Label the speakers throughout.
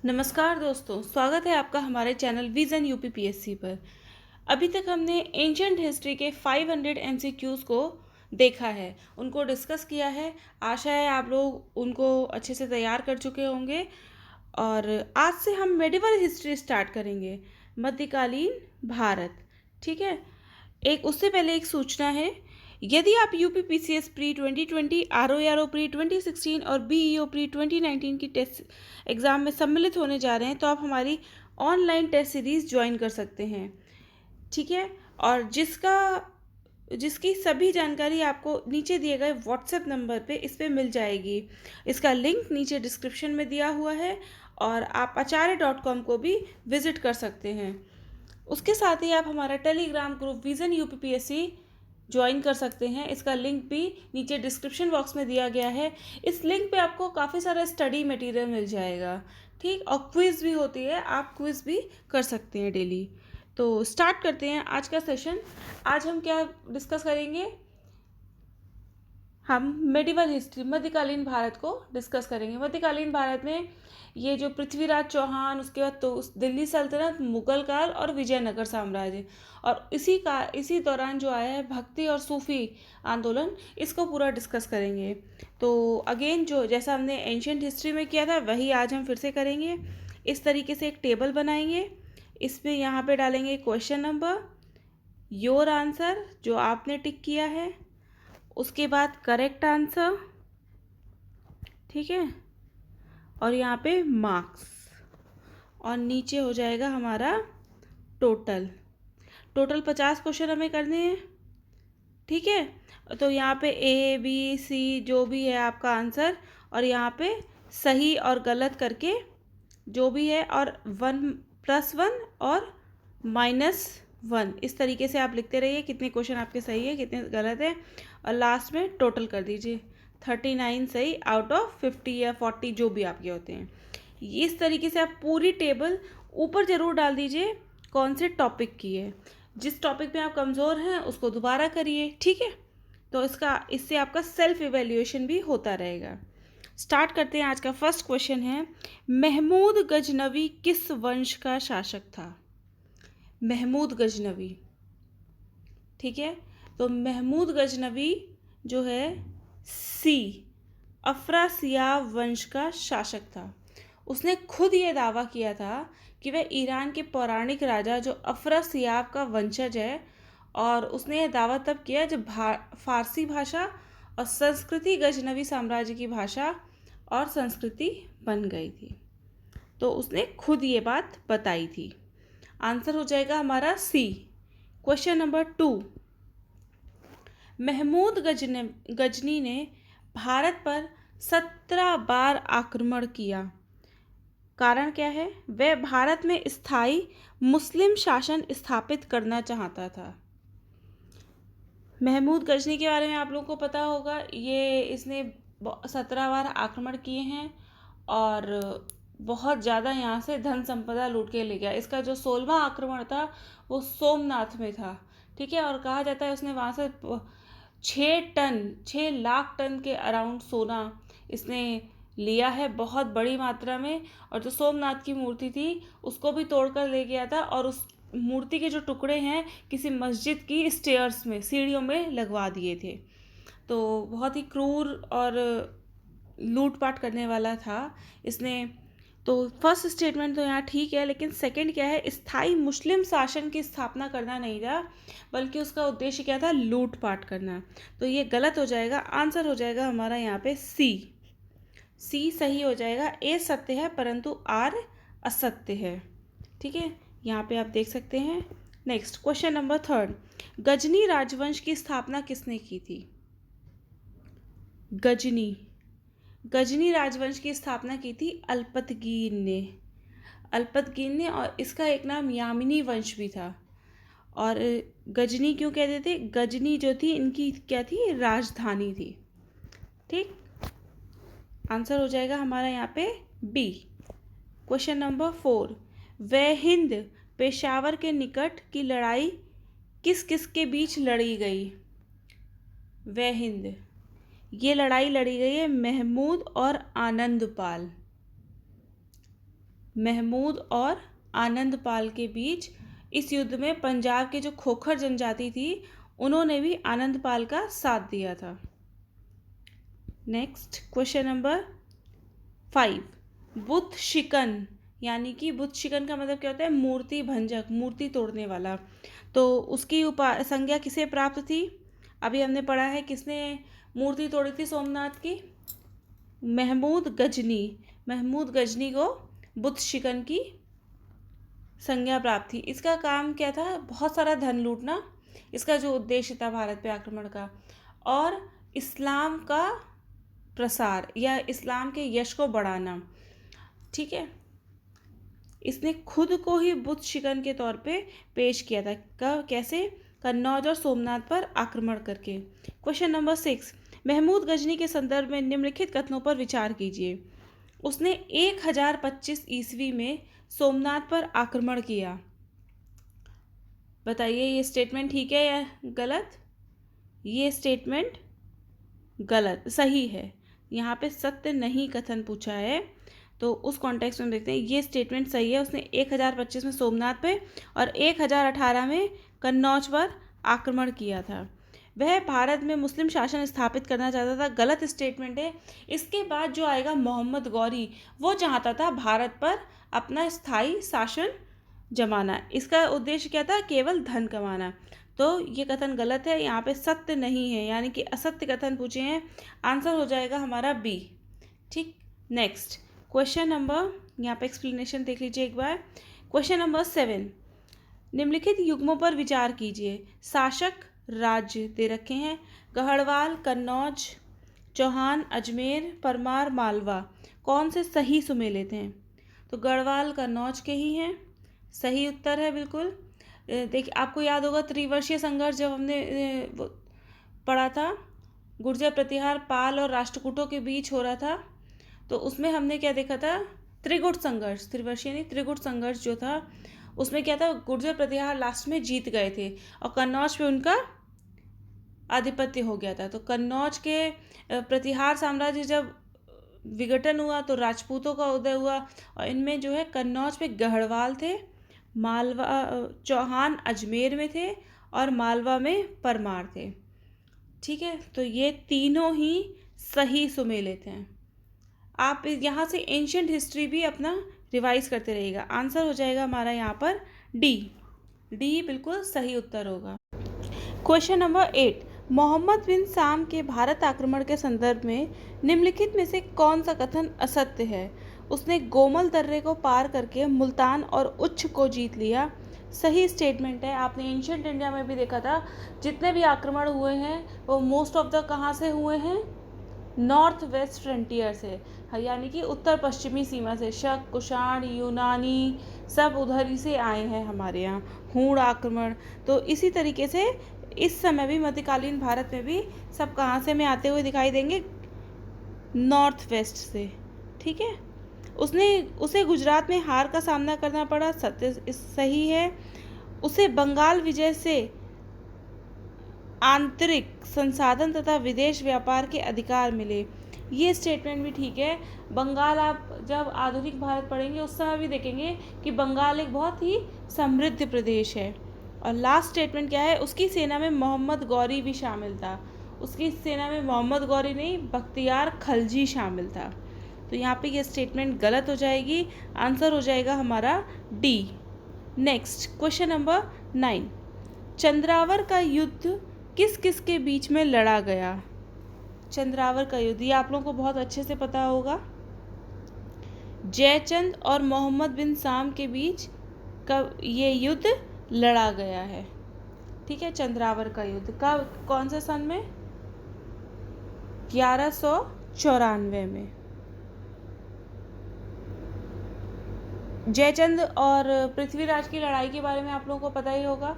Speaker 1: नमस्कार दोस्तों, स्वागत है आपका हमारे चैनल विजन यूपीपीएससी पर। अभी तक हमने एंशंट हिस्ट्री के 500 एमसीक्यूज़ को देखा है, उनको डिस्कस किया है। आशा है आप लोग उनको अच्छे से तैयार कर चुके होंगे। और आज से हम मेडिवल हिस्ट्री स्टार्ट करेंगे, मध्यकालीन भारत। ठीक है। एक उससे पहले एक सूचना है, यदि आप यूपीपीसीएस प्री 2020, आरओ प्री 2016 और बीईओ प्री 2019 की टेस्ट एग्ज़ाम में सम्मिलित होने जा रहे हैं तो आप हमारी ऑनलाइन टेस्ट सीरीज़ ज्वाइन कर सकते हैं। ठीक है। और जिसकी सभी जानकारी आपको नीचे दिए गए व्हाट्सएप नंबर पे इस पे मिल जाएगी। इसका लिंक नीचे डिस्क्रिप्शन में दिया हुआ है और आप acharya.com को भी विज़िट कर सकते हैं। उसके साथ ही आप हमारा Telegram group vision UPPSC join कर सकते हैं। इसका लिंक भी नीचे डिस्क्रिप्शन बॉक्स में दिया गया है। इस लिंक पे आपको काफ़ी सारा स्टडी मटेरियल मिल जाएगा। ठीक। और क्विज़ भी होती है, आप क्विज़ भी कर सकते हैं डेली। तो स्टार्ट करते हैं आज का सेशन। आज हम क्या डिस्कस करेंगे? हम मेडिवल हिस्ट्री, मध्यकालीन भारत को डिस्कस करेंगे। मध्यकालीन भारत में ये जो पृथ्वीराज चौहान, उसके बाद तो दिल्ली सल्तनत, मुगल काल और विजयनगर साम्राज्य, और इसी दौरान जो आया है भक्ति और सूफी आंदोलन, इसको पूरा डिस्कस करेंगे। तो अगेन जो जैसा हमने एंशियंट हिस्ट्री में किया था वही आज हम फिर से करेंगे। इस तरीके से एक टेबल बनाएंगे, इसमें यहाँ पे डालेंगे क्वेश्चन नंबर, योर आंसर जो आपने टिक किया है, उसके बाद करेक्ट आंसर। ठीक है। और यहाँ पे मार्क्स, और नीचे हो जाएगा हमारा टोटल 50 क्वेश्चन हमें करने हैं। ठीक है। तो यहाँ पे ए बी सी जो भी है आपका आंसर, और यहाँ पे सही और गलत करके जो भी है, और 1+1 और -1, इस तरीके से आप लिखते रहिए कितने क्वेश्चन आपके सही है कितने गलत है, और लास्ट में टोटल कर दीजिए। 39 सही आउट ऑफ 50 या 40 जो भी आपके होते हैं। इस तरीके से आप पूरी टेबल ऊपर ज़रूर डाल दीजिए कौन से टॉपिक की है। जिस टॉपिक में आप कमज़ोर हैं उसको दोबारा करिए। ठीक है। तो इससे आपका सेल्फ इवेल्युएशन भी होता रहेगा। स्टार्ट करते हैं। आज का फर्स्ट क्वेश्चन है, महमूद गजनवी किस वंश का शासक था? महमूद गजनवी। ठीक है। तो महमूद गजनवी जो है सी, अफरासियाब वंश का शासक था। उसने खुद ये दावा किया था कि वह ईरान के पौराणिक राजा जो अफरासियाब का वंशज है, और उसने यह दावा तब किया जब फारसी भाषा और संस्कृति गजनवी साम्राज्य की भाषा और संस्कृति बन गई थी। तो उसने खुद ये बात बताई थी। आंसर हो जाएगा हमारा सी। क्वेश्चन नंबर 2, महमूद गजनी ने भारत पर 17 बार आक्रमण किया। कारण क्या है? वह भारत में स्थायी मुस्लिम शासन स्थापित करना चाहता था। महमूद गजनी के बारे में आप लोगों को पता होगा, इसने 17 बार आक्रमण किए हैं और बहुत ज़्यादा यहाँ से धन संपदा लूट के ले गया। इसका जो 16वां आक्रमण था वो सोमनाथ में था। ठीक है। और कहा जाता है उसने वहाँ से 6 लाख टन के अराउंड सोना इसने लिया है, बहुत बड़ी मात्रा में। और जो सोमनाथ की मूर्ति थी उसको भी तोड़कर ले गया था, और उस मूर्ति के जो टुकड़े हैं किसी मस्जिद की स्टेयर्स में, सीढ़ियों में लगवा दिए थे। तो बहुत ही क्रूर और लूटपाट करने वाला था इसने। तो फर्स्ट स्टेटमेंट तो यहाँ ठीक है, लेकिन सेकंड क्या है? स्थायी मुस्लिम शासन की स्थापना करना नहीं था, बल्कि उसका उद्देश्य क्या था? लूटपाट करना। तो ये गलत हो जाएगा। आंसर हो जाएगा हमारा यहाँ पे सी सही हो जाएगा। ए सत्य है परंतु आर असत्य है। ठीक है। यहाँ पे आप देख सकते हैं। नेक्स्ट क्वेश्चन नंबर 3, गजनी राजवंश की स्थापना किसने की थी? गजनी राजवंश की स्थापना की थी अल्पतगीन ने। और इसका एक नाम यामिनी वंश भी था। और गजनी क्यों कहते थे? गजनी जो थी इनकी क्या थी? राजधानी थी। ठीक। आंसर हो जाएगा हमारा यहाँ पे बी। क्वेश्चन नंबर 4, वह हिंद पेशावर के निकट की लड़ाई किस किस के बीच लड़ी गई? वह हिंद, ये लड़ाई लड़ी गई है महमूद और आनंदपाल। महमूद और आनंद पाल के बीच। इस युद्ध में पंजाब के जो खोखर जनजाति थी उन्होंने भी आनंद पाल का साथ दिया था। नेक्स्ट क्वेश्चन नंबर 5, बुत शिकन, यानी कि बुत शिकन का मतलब क्या होता है? मूर्ति भंजक, मूर्ति तोड़ने वाला। तो उसकी संज्ञा किसे प्राप्त थी? अभी हमने पढ़ा है किसने मूर्ति तोड़ी थी सोमनाथ की? महमूद गजनी। महमूद गजनी को बुत शिकन की संज्ञा प्राप्त थी। इसका काम क्या था? बहुत सारा धन लूटना इसका जो उद्देश्य था भारत पे आक्रमण का, और इस्लाम का प्रसार या इस्लाम के यश को बढ़ाना। ठीक है, इसने खुद को ही बुत शिकन के तौर पे पेश किया था। कैसे? कन्नौज और सोमनाथ पर आक्रमण करके। क्वेश्चन नंबर 6, महमूद गजनी के संदर्भ में निम्नलिखित कथनों पर विचार कीजिए। उसने 1025 ईस्वी में सोमनाथ पर आक्रमण किया। बताइए ये स्टेटमेंट ठीक है या गलत? ये स्टेटमेंट गलत, सही है। यहाँ पे सत्य नहीं कथन पूछा है, तो उस कॉन्टेक्स्ट में देखते हैं। ये स्टेटमेंट सही है। उसने 1025 में सोमनाथ पे और 1018 में कन्नौज पर आक्रमण किया था। वह भारत में मुस्लिम शासन स्थापित करना चाहता था। गलत स्टेटमेंट है। इसके बाद जो आएगा मोहम्मद गौरी, वो चाहता था भारत पर अपना स्थायी शासन जमाना। इसका उद्देश्य क्या था? केवल धन कमाना। तो ये कथन गलत है, यहाँ पे सत्य नहीं है, यानी कि असत्य कथन पूछे हैं। आंसर हो जाएगा हमारा बी। ठीक, नेक्स्ट क्वेश्चन नंबर, यहाँ पे एक्सप्लेनेशन देख लीजिए एक बार। क्वेश्चन नंबर 7, निम्नलिखित युग्मों पर विचार कीजिए। शासक राज्य दे रखे हैं, गढ़वाल, कन्नौज, चौहान, अजमेर, परमार, मालवा। कौन से सही सुमेलित हैं? तो गढ़वाल कन्नौज के ही हैं, सही उत्तर है बिल्कुल। देखिए आपको याद होगा त्रिवर्षीय संघर्ष जब हमने पढ़ा था, गुर्जर प्रतिहार पाल और राष्ट्रकूटों के बीच हो रहा था, तो उसमें हमने क्या देखा था? त्रिगुट संघर्ष, त्रिवर्षीय नहीं, त्रिगुट संघर्ष जो था उसमें क्या था? गुर्जर प्रतिहार लास्ट में जीत गए थे और कन्नौज पे उनका आधिपत्य हो गया था। तो कन्नौज के प्रतिहार साम्राज्य जब विघटन हुआ तो राजपूतों का उदय हुआ, और इनमें जो है कन्नौज पे गढ़वाल थे, मालवा चौहान अजमेर में थे और मालवा में परमार थे। ठीक है, तो ये तीनों ही सही सुमेलित हैं। आप यहाँ से एंशियंट हिस्ट्री भी अपना रिवाइज करते रहिएगा। आंसर हो जाएगा हमारा यहाँ पर डी। डी बिल्कुल सही उत्तर होगा। क्वेश्चन नंबर 8, मोहम्मद बिन साम के भारत आक्रमण के संदर्भ में निम्नलिखित में से कौन सा कथन असत्य है? उसने गोमल दर्रे को पार करके मुल्तान और उच्छ को जीत लिया। सही स्टेटमेंट है। आपने एंशियंट इंडिया में भी देखा था, जितने भी आक्रमण हुए हैं वो मोस्ट ऑफ द कहाँ से हुए हैं? नॉर्थ वेस्ट फ्रंटियर से, यानी कि उत्तर पश्चिमी सीमा से। शक, कुषाण, यूनानी सब उधर ही से आए हैं हमारे यहाँ, हूण आक्रमण। तो इसी तरीके से इस समय भी मध्यकालीन भारत में भी सब कहाँ से में आते हुए दिखाई देंगे? नॉर्थ वेस्ट से। ठीक है, उसे गुजरात में हार का सामना करना पड़ा, सत्य सही है। उसे बंगाल विजय से आंतरिक संसाधन तथा विदेश व्यापार के अधिकार मिले, ये स्टेटमेंट भी ठीक है। बंगाल, आप जब आधुनिक भारत पढ़ेंगे उस समय भी देखेंगे कि बंगाल एक बहुत ही समृद्ध प्रदेश है। और लास्ट स्टेटमेंट क्या है? उसकी सेना में मोहम्मद गौरी भी शामिल था। उसकी सेना में मोहम्मद गौरी नहीं, बख्तियार खलजी शामिल था। तो यहाँ पे ये स्टेटमेंट गलत हो जाएगी। आंसर हो जाएगा हमारा डी। नेक्स्ट क्वेश्चन नंबर 9, चंद्रावर का युद्ध किस किस के बीच में लड़ा गया? चंद्रावर का युद्ध, ये आप लोगों को बहुत अच्छे से पता होगा। जयचंद और मोहम्मद बिन साम के बीच कब ये युद्ध लड़ा गया है? ठीक है, चंद्रावर का युद्ध कब, कौन से सन में? 1194 में। जयचंद और पृथ्वीराज की लड़ाई के बारे में आप लोगों को पता ही होगा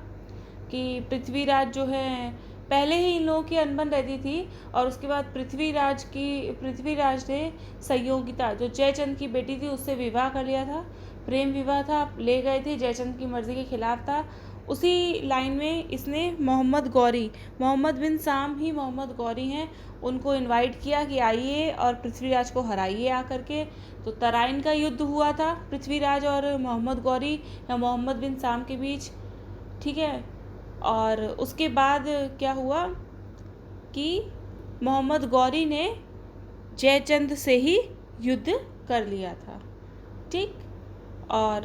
Speaker 1: कि पृथ्वीराज जो है, पहले ही इन लोगों की अनबन रहती थी और उसके बाद पृथ्वीराज ने संयोगिता, जो जयचंद की बेटी थी, उससे विवाह कर लिया था। प्रेम विवाह था, ले गए थे, जयचंद की मर्जी के खिलाफ था। उसी लाइन में इसने मोहम्मद बिन साम ही मोहम्मद गौरी हैं, उनको इनवाइट किया कि आइए और पृथ्वीराज को हराइए आकर के। तो तराइन का युद्ध हुआ था पृथ्वीराज और मोहम्मद गौरी या मोहम्मद बिन साम के बीच, ठीक है। और उसके बाद क्या हुआ कि मोहम्मद गौरी ने जयचंद से ही युद्ध कर लिया था, ठीक। और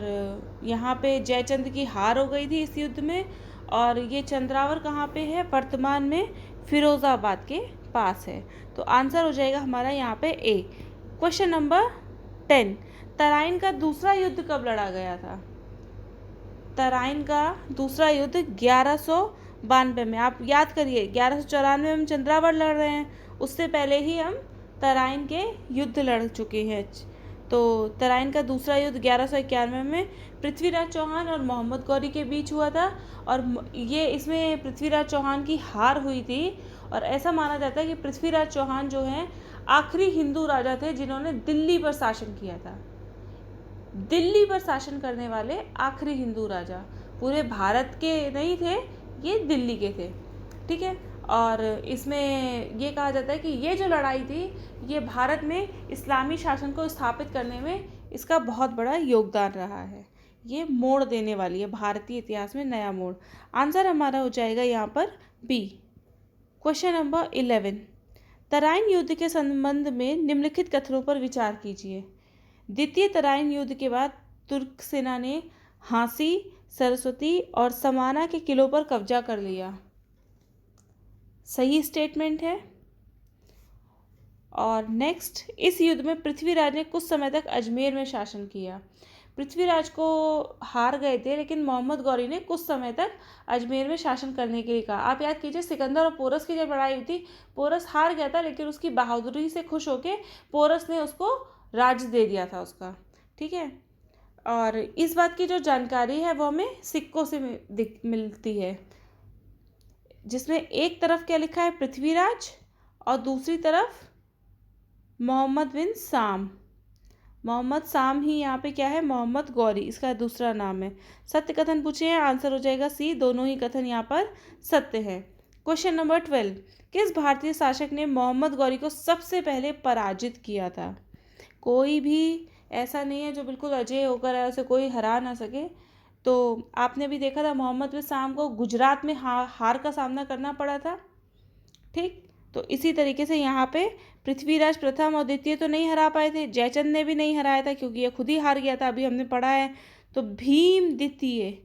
Speaker 1: यहाँ पे जयचंद की हार हो गई थी इस युद्ध में। और ये चंद्रावर कहाँ पे है? वर्तमान में फिरोज़ाबाद के पास है। तो आंसर हो जाएगा हमारा यहाँ पे ए। क्वेश्चन नंबर 10, तराइन का दूसरा युद्ध कब लड़ा गया था? तराइन का दूसरा युद्ध 1192 में। आप याद करिए, 1194 में हम चंद्रावर लड़ रहे हैं, उससे पहले ही हम तराइन के युद्ध लड़ चुके हैं। तो तराइन का दूसरा युद्ध 1191 में पृथ्वीराज चौहान और मोहम्मद गौरी के बीच हुआ था। और ये इसमें पृथ्वीराज चौहान की हार हुई थी। और ऐसा माना जाता है कि पृथ्वीराज चौहान जो हैं आखिरी हिंदू राजा थे जिन्होंने दिल्ली पर शासन किया था। दिल्ली पर शासन करने वाले आखिरी हिंदू राजा, पूरे भारत के नहीं थे, ये दिल्ली के थे, ठीक है। और इसमें ये कहा जाता है कि ये जो लड़ाई थी ये भारत में इस्लामी शासन को स्थापित करने में इसका बहुत बड़ा योगदान रहा है। ये मोड़ देने वाली है भारतीय इतिहास में, नया मोड़। आंसर हमारा हो जाएगा यहाँ पर बी। क्वेश्चन नंबर 11, तराइन युद्ध के संबंध में निम्नलिखित कथनों पर विचार कीजिए। द्वितीय तराइन युद्ध के बाद तुर्क सेना ने हांसी, सरस्वती और समाना के किलों पर कब्जा कर लिया। सही स्टेटमेंट है। और नेक्स्ट, इस युद्ध में पृथ्वीराज ने कुछ समय तक अजमेर में शासन किया। पृथ्वीराज को हार गए थे लेकिन मोहम्मद गौरी ने कुछ समय तक अजमेर में शासन करने के लिए कहा। आप याद कीजिए, सिकंदर और पोरस की जब लड़ाई हुई थी, पोरस हार गया था लेकिन उसकी बहादुरी से खुश होकर पोरस ने उसको राज्य दे दिया था उसका, ठीक है। और इस बात की जो जानकारी है वो हमें सिक्कों से मिलती है, जिसमें एक तरफ क्या लिखा है? पृथ्वीराज, और दूसरी तरफ मोहम्मद बिन साम। मोहम्मद साम ही यहाँ पे क्या है? मोहम्मद गौरी, इसका दूसरा नाम है। सत्य कथन पूछे हैं, आंसर हो जाएगा सी। दोनों ही कथन यहाँ पर सत्य हैं। क्वेश्चन नंबर 12, किस भारतीय शासक ने मोहम्मद गौरी को सबसे पहले पराजित किया था? कोई भी ऐसा नहीं है जो बिल्कुल अजय होकर है, उसे कोई हरा ना सके। तो आपने भी देखा था मोहम्मद बिन साम को गुजरात में हार का सामना करना पड़ा था, ठीक। तो इसी तरीके से यहाँ पे पृथ्वीराज प्रथम और द्वितीय तो नहीं हरा पाए थे, जयचंद ने भी नहीं हराया था क्योंकि ये खुद ही हार गया था, अभी हमने पढ़ा है। तो भीम द्वितीय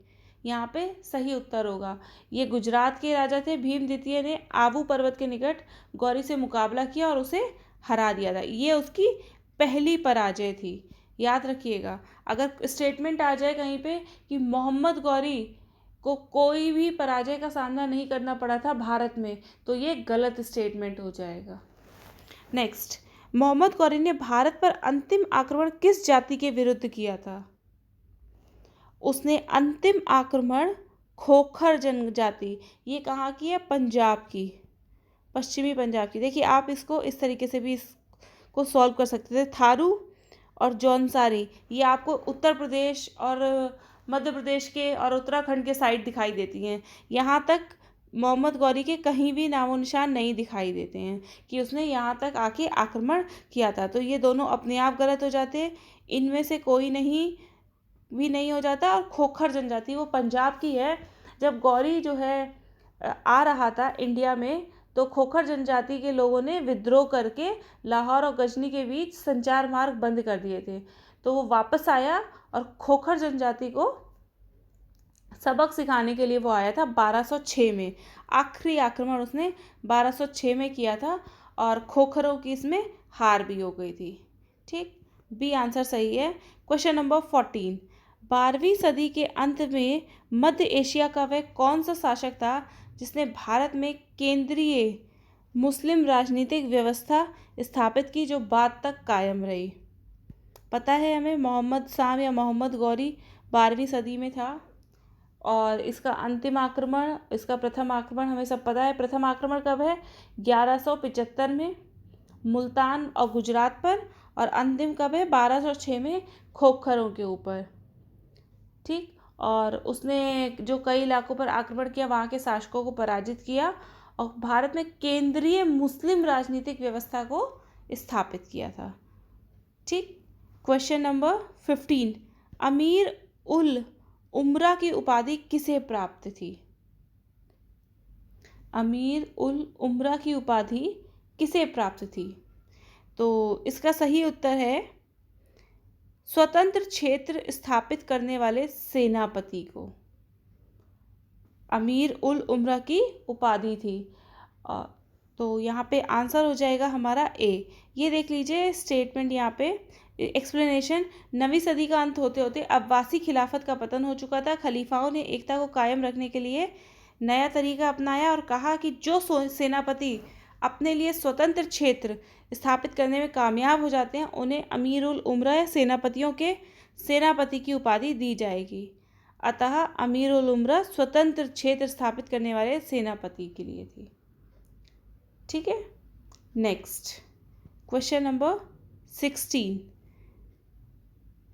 Speaker 1: यहाँ पे सही उत्तर होगा। ये गुजरात के राजा थे। भीम द्वितीय ने आबू पर्वत के निकट गौरी से मुकाबला किया और उसे हरा दिया था। ये उसकी पहली पराजय थी, याद रखिएगा। अगर स्टेटमेंट आ जाए कहीं पे कि मोहम्मद गौरी को कोई भी पराजय का सामना नहीं करना पड़ा था भारत में, तो ये गलत स्टेटमेंट हो जाएगा। नेक्स्ट, मोहम्मद गौरी ने भारत पर अंतिम आक्रमण किस जाति के विरुद्ध किया था? उसने अंतिम आक्रमण खोखर जनजाति, ये कहाँ की है? पंजाब की, पश्चिमी पंजाब की। देखिए, आप इसको इस तरीके से भी इसको सॉल्व कर सकते थे। थारू और जौनसारी, ये आपको उत्तर प्रदेश और मध्य प्रदेश के और उत्तराखंड के साइड दिखाई देती हैं। यहाँ तक मोहम्मद गौरी के कहीं भी नामो निशान नहीं दिखाई देते हैं कि उसने यहाँ तक आके आक्रमण किया था। तो ये दोनों अपने आप गलत हो जाते हैं, इनमें से कोई नहीं हो जाता। और खोखर जनजाति वो पंजाब की है। जब गौरी जो है आ रहा था इंडिया में, तो खोखर जनजाति के लोगों ने विद्रोह करके लाहौर और गजनी के बीच संचार मार्ग बंद कर दिए थे। तो वो वापस आया और खोखर जनजाति को सबक सिखाने के लिए वो आया था 1206 में। आखिरी आक्रमण उसने 1206 में किया था और खोखरों की इसमें हार भी हो गई थी, ठीक। बी आंसर सही है। क्वेश्चन नंबर 14, 12वीं सदी के अंत में मध्य एशिया का वह कौन सा शासक था जिसने भारत में केंद्रीय मुस्लिम राजनीतिक व्यवस्था स्थापित की जो बाद तक कायम रही? पता है हमें, मोहम्मद साम या मोहम्मद गौरी 12वीं सदी में था। और इसका अंतिम आक्रमण, इसका प्रथम आक्रमण हमें सब पता है। प्रथम आक्रमण कब है? 1175 में मुल्तान और गुजरात पर। और अंतिम कब है? 1206 में खोखरों के ऊपर, ठीक। और उसने जो कई इलाकों पर आक्रमण किया, वहाँ के शासकों को पराजित किया और भारत में केंद्रीय मुस्लिम राजनीतिक व्यवस्था को स्थापित किया था। ठीक। क्वेश्चन नंबर 15, अमीर उल उमरा की उपाधि किसे प्राप्त थी? अमीर उल उमरा की उपाधि किसे प्राप्त थी? तो इसका सही उत्तर है स्वतंत्र क्षेत्र स्थापित करने वाले सेनापति को अमीर उल उमरा की उपाधि थी। तो यहाँ पे आंसर हो जाएगा हमारा ए। ये देख लीजिए स्टेटमेंट यहाँ पे एक्सप्लेनेशन। 9वीं सदी का अंत होते होते अब्बासी खिलाफत का पतन हो चुका था। खलीफाओं ने एकता को कायम रखने के लिए नया तरीका अपनाया और कहा कि जो सेनापति अपने लिए स्वतंत्र क्षेत्र स्थापित करने में कामयाब हो जाते हैं उन्हें अमीर उल उमरा या सेनापतियों के सेनापति की उपाधि दी जाएगी। अतः अमीर उल उमरा स्वतंत्र क्षेत्र स्थापित करने वाले सेनापति के लिए थी। ठीक है। नेक्स्ट क्वेश्चन नंबर 16,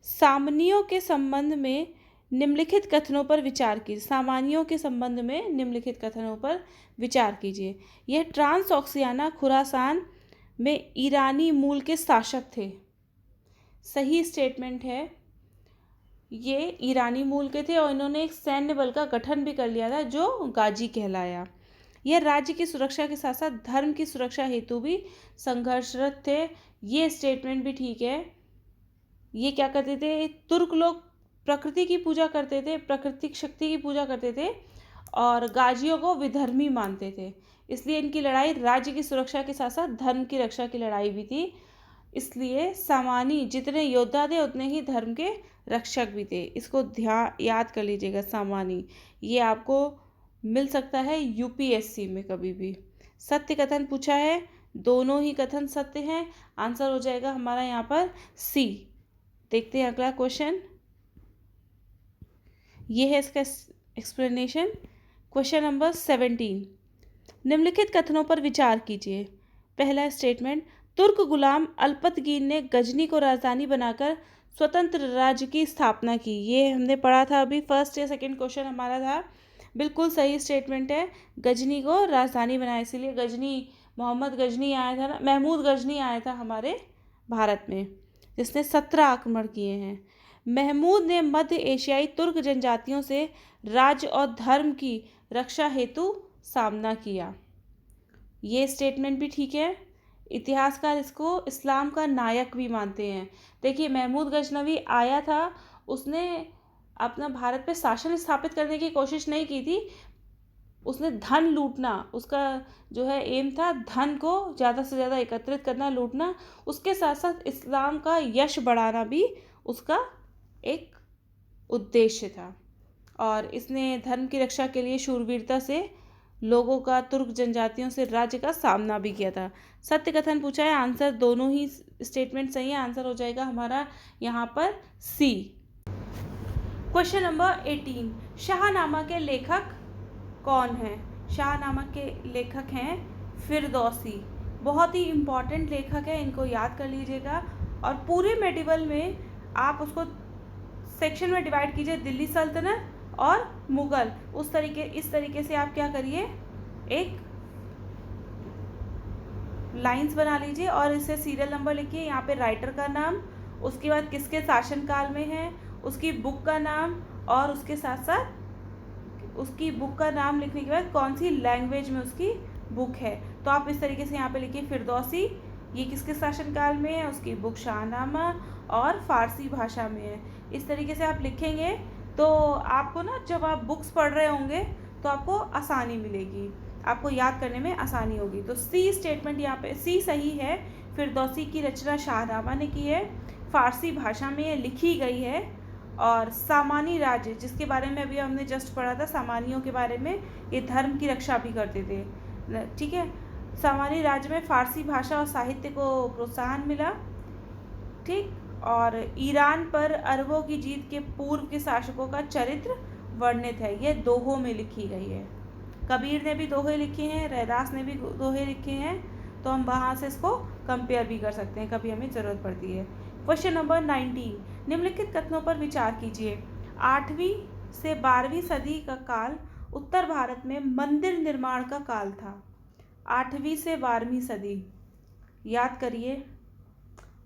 Speaker 1: सामानियों के संबंध में निम्नलिखित कथनों पर विचार कीजिए। सामानियों के संबंध में निम्नलिखित कथनों पर विचार कीजिए। यह ट्रांसऑक्सियाना खुरासान में ईरानी मूल के शासक थे। सही स्टेटमेंट है। ये ईरानी मूल के थे और इन्होंने एक सैन्य बल का गठन भी कर लिया था जो गाजी कहलाया। यह राज्य की सुरक्षा के साथ साथ धर्म की सुरक्षा हेतु भी संघर्षरत थे। ये स्टेटमेंट भी ठीक है। ये क्या करते थे? तुर्क लोग प्रकृति की पूजा करते थे, प्राकृतिक शक्ति की पूजा करते थे और गाजियों को विधर्मी मानते थे। इसलिए इनकी लड़ाई राज्य की सुरक्षा के साथ साथ धर्म की रक्षा की लड़ाई भी थी। इसलिए सामानी जितने योद्धा थे उतने ही धर्म के रक्षक भी थे। इसको याद कर लीजिएगा। सामानी ये आपको मिल सकता है यूपीएससी में कभी भी। सत्य कथन पूछा है, दोनों ही कथन सत्य हैं। आंसर हो जाएगा हमारा यहाँ पर सी। देखते हैं अगला क्वेश्चन। ये है इसका एक्सप्लेनेशन। क्वेश्चन नंबर 17, निम्नलिखित कथनों पर विचार कीजिए। पहला स्टेटमेंट, तुर्क गुलाम अल्पतगीन ने गजनी को राजधानी बनाकर स्वतंत्र राज्य की स्थापना की। ये हमने पढ़ा था अभी, फर्स्ट या सेकंड क्वेश्चन हमारा था। बिल्कुल सही स्टेटमेंट है। गजनी को राजधानी बनाया, इसीलिए गजनी मोहम्मद गजनी आया था ना, महमूद गजनी आया था हमारे भारत में, जिसने 17 आक्रमण किए हैं। महमूद ने मध्य एशियाई तुर्क जनजातियों से राज्य और धर्म की रक्षा हेतु सामना किया। ये स्टेटमेंट भी ठीक है। इतिहासकार इसको इस्लाम का नायक भी मानते हैं। देखिए महमूद गजनवी आया था, उसने अपना भारत पे शासन स्थापित करने की कोशिश नहीं की थी, उसने धन लूटना, उसका जो है एम था धन को ज़्यादा से ज़्यादा एकत्रित करना, लूटना। उसके साथ साथ इस्लाम का यश बढ़ाना भी उसका एक उद्देश्य था। और इसने धर्म की रक्षा के लिए शूरवीरता से लोगों का, तुर्क जनजातियों से राज्य का सामना भी किया था। सत्य कथन पूछा है, आंसर दोनों ही स्टेटमेंट सही है। आंसर हो जाएगा हमारा यहाँ पर सी। क्वेश्चन नंबर 18, शाहनामा के लेखक कौन है? शाहनामा के लेखक हैं फिरदौसी। बहुत ही इम्पॉर्टेंट लेखक है, इनको याद कर लीजिएगा। और पूरे मेडिवल में आप उसको सेक्शन में डिवाइड कीजिए, दिल्ली सल्तनत और मुगल। इस तरीके से आप क्या करिए, एक लाइंस बना लीजिए और इसे सीरियल नंबर लिखिए। यहाँ पे राइटर का नाम, उसके बाद किसके शासनकाल में है, उसकी बुक का नाम, और उसके साथ साथ उसकी बुक का नाम लिखने के बाद कौन सी लैंग्वेज में उसकी बुक है। तो आप इस तरीके से यहाँ पे लिखिए फिरदौसी, ये किसके शासनकाल में है, उसकी बुक शाहनामा और फारसी भाषा में है। इस तरीके से आप लिखेंगे तो आपको ना जब आप बुक्स पढ़ रहे होंगे तो आपको आसानी मिलेगी, आपको याद करने में आसानी होगी। तो सी स्टेटमेंट यहाँ पे सी सही है। फिरदौसी की रचना शाहनामा ने की है, फारसी भाषा में ये लिखी गई है। और सामानी राज्य, जिसके बारे में अभी हमने जस्ट पढ़ा था, सामानियों के बारे में, ये धर्म की रक्षा भी करते थे। ठीक है। सामानी राज्य में फारसी भाषा और साहित्य को प्रोत्साहन मिला। ठीक। और ईरान पर अरबों की जीत के पूर्व के शासकों का चरित्र वर्णित है। ये दोहों में लिखी गई है। कबीर ने भी दोहे लिखे हैं, रैदास ने भी दोहे लिखे हैं, तो हम वहाँ से इसको कंपेयर भी कर सकते हैं कभी हमें ज़रूरत पड़ती है। क्वेश्चन नंबर 19, निम्नलिखित कथनों पर विचार कीजिए। 8वीं से 12वीं सदी का काल उत्तर भारत में मंदिर निर्माण का काल था। 8वीं से 12वीं सदी, याद करिए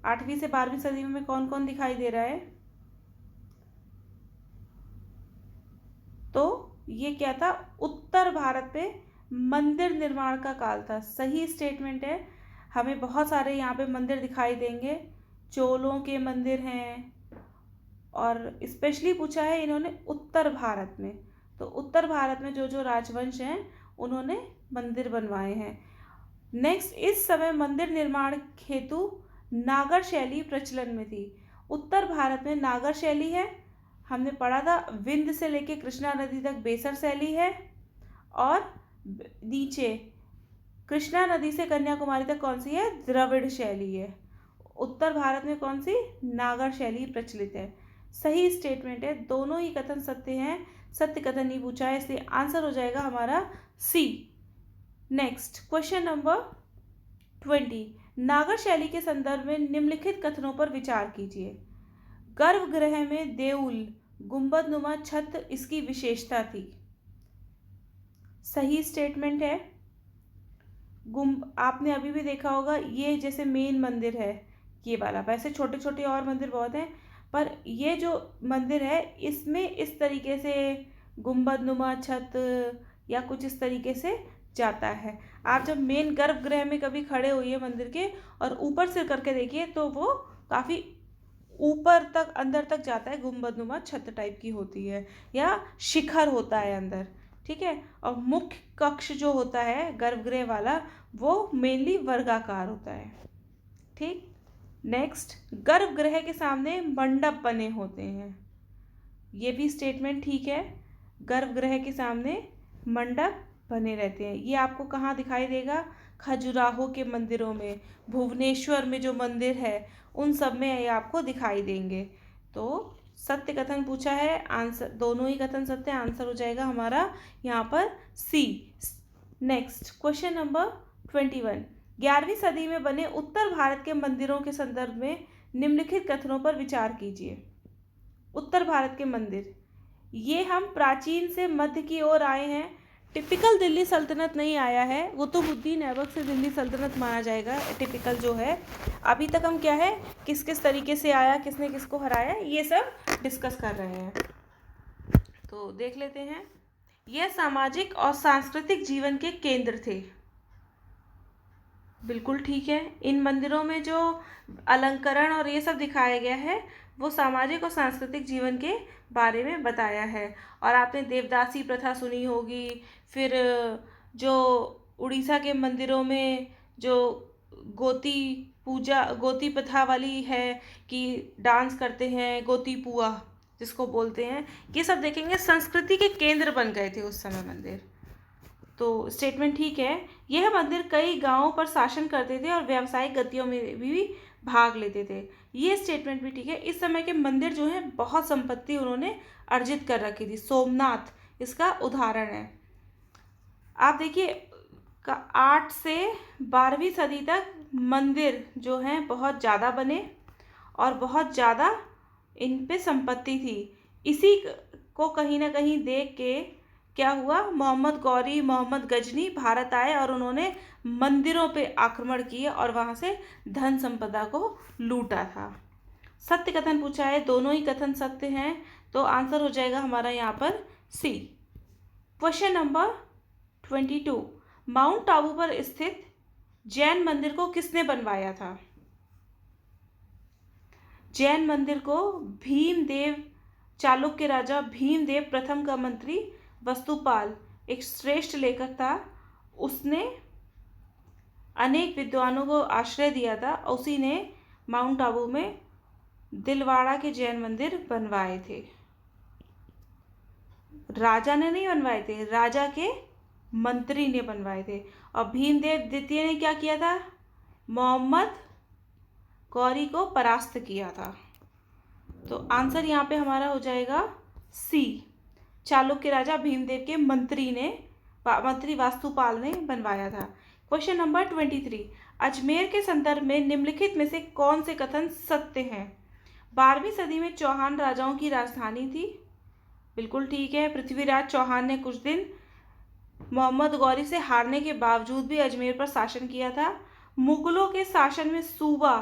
Speaker 1: 8वीं से 12वीं सदी में कौन कौन दिखाई दे रहा है? तो ये क्या था? उत्तर भारत पे मंदिर निर्माण का काल था। सही स्टेटमेंट है। हमें बहुत सारे यहाँ पे मंदिर दिखाई देंगे। चोलों के मंदिर हैं और स्पेशली पूछा है इन्होंने उत्तर भारत में। तो उत्तर भारत में जो जो राजवंश हैं उन्होंने मंदिर बनवाए हैं। नेक्स्ट, इस समय मंदिर निर्माण हेतु नागर शैली प्रचलन में थी। उत्तर भारत में नागर शैली है, हमने पढ़ा था। विंध्य से लेके कृष्णा नदी तक बेसर शैली है और नीचे कृष्णा नदी से कन्याकुमारी तक कौन सी है? द्रविड़ शैली है। उत्तर भारत में कौन सी? नागर शैली प्रचलित है। सही स्टेटमेंट है। दोनों ही कथन सत्य हैं, सत्य कथन नहीं पूछा है, इसलिए आंसर हो जाएगा हमारा सी। नेक्स्ट क्वेश्चन नंबर 20, नागर शैली के संदर्भ में निम्नलिखित कथनों पर विचार कीजिए। गर्भगृह में देउल गुंबदनुमा छत इसकी विशेषता थी। सही स्टेटमेंट है। आपने अभी भी देखा होगा, ये जैसे मेन मंदिर है ये वाला, वैसे छोटे छोटे और मंदिर बहुत हैं, पर ये जो मंदिर है इसमें इस तरीके से गुंबदनुमा छत या कुछ इस तरीके से जाता है। आप जब मेन गर्भगृह में कभी खड़े होइए मंदिर के और ऊपर से करके देखिए तो वो काफ़ी ऊपर तक अंदर तक जाता है, गुंबदनुमा छत टाइप की होती है या शिखर होता है अंदर, ठीक है। और मुख्य कक्ष जो होता है गर्भगृह वाला वो मेनली वर्गाकार होता है, ठीक। नेक्स्ट, गर्भगृह के सामने मंडप बने होते हैं, ये भी स्टेटमेंट ठीक है। गर्भगृह के सामने मंडप बने रहते हैं। ये आपको कहाँ दिखाई देगा? खजुराहो के मंदिरों में, भुवनेश्वर में जो मंदिर है उन सब में ये आपको दिखाई देंगे। तो सत्य कथन पूछा है, आंसर दोनों ही कथन सत्य, आंसर हो जाएगा हमारा यहाँ पर सी। नेक्स्ट क्वेश्चन नंबर 21, 11वीं सदी में बने उत्तर भारत के मंदिरों के संदर्भ में निम्नलिखित कथनों पर विचार कीजिए। उत्तर भारत के मंदिर, ये हम प्राचीन से मध्य की ओर आए हैं। टिपिकल दिल्ली सल्तनत नहीं आया है, कुतुबुद्दीन ऐबक से दिल्ली सल्तनत माना जाएगा टिपिकल जो है। अभी तक हम क्या है, किस किस तरीके से आया, किसने किसको हराया, ये सब डिस्कस कर रहे हैं। तो देख लेते हैं। यह सामाजिक और सांस्कृतिक जीवन के केंद्र थे। बिल्कुल ठीक है। इन मंदिरों में जो अलंकरण और ये सब दिखाया गया है वो सामाजिक और सांस्कृतिक जीवन के बारे में बताया है। और आपने देवदासी प्रथा सुनी होगी, फिर जो उड़ीसा के मंदिरों में जो गोती प्रथा वाली है कि डांस करते हैं, गोती पुआ जिसको बोलते हैं, ये सब देखेंगे। संस्कृति के केंद्र बन गए थे उस समय मंदिर। तो स्टेटमेंट ठीक है। यह मंदिर कई गांवों पर शासन करते थे और व्यावसायिक गतियों में भी भाग लेते थे। ये स्टेटमेंट भी ठीक है। इस समय के मंदिर जो हैं बहुत संपत्ति उन्होंने अर्जित कर रखी थी। सोमनाथ इसका उदाहरण है। आप देखिए 8 से 12वीं सदी तक मंदिर जो हैं बहुत ज़्यादा बने और बहुत ज़्यादा इन पे संपत्ति थी। इसी को कहीं ना कहीं देख के क्या हुआ, मोहम्मद गौरी, मोहम्मद गजनी भारत आए और उन्होंने मंदिरों पे आक्रमण किए और वहाँ से धन संपदा को लूटा था। सत्य कथन पूछा है, दोनों ही कथन सत्य हैं, तो आंसर हो जाएगा हमारा यहाँ पर सी। क्वेश्चन नंबर 22, माउंट आबू पर स्थित जैन मंदिर को किसने बनवाया था? जैन मंदिर को भीमदेव, चालुक्य राजा भीमदेव प्रथम का मंत्री वस्तुपाल एक श्रेष्ठ लेखक था, उसने अनेक विद्वानों को आश्रय दिया था। उसी ने माउंट आबू में दिलवाड़ा के जैन मंदिर बनवाए थे। राजा ने नहीं बनवाए थे, राजा के मंत्री ने बनवाए थे। और भीमदेव द्वितीय ने क्या किया था? मोहम्मद गौरी को परास्त किया था। तो आंसर यहाँ पे हमारा हो जाएगा सी। चालुक्य राजा भीमदेव के मंत्री वास्तुपाल ने बनवाया था। क्वेश्चन नंबर 23, अजमेर के संदर्भ में निम्नलिखित में से कौन से कथन सत्य हैं? 12वीं सदी में चौहान राजाओं की राजधानी थी। बिल्कुल ठीक है। पृथ्वीराज चौहान ने कुछ दिन मोहम्मद गौरी से हारने के बावजूद भी अजमेर पर शासन किया था। मुगलों के शासन में सूबा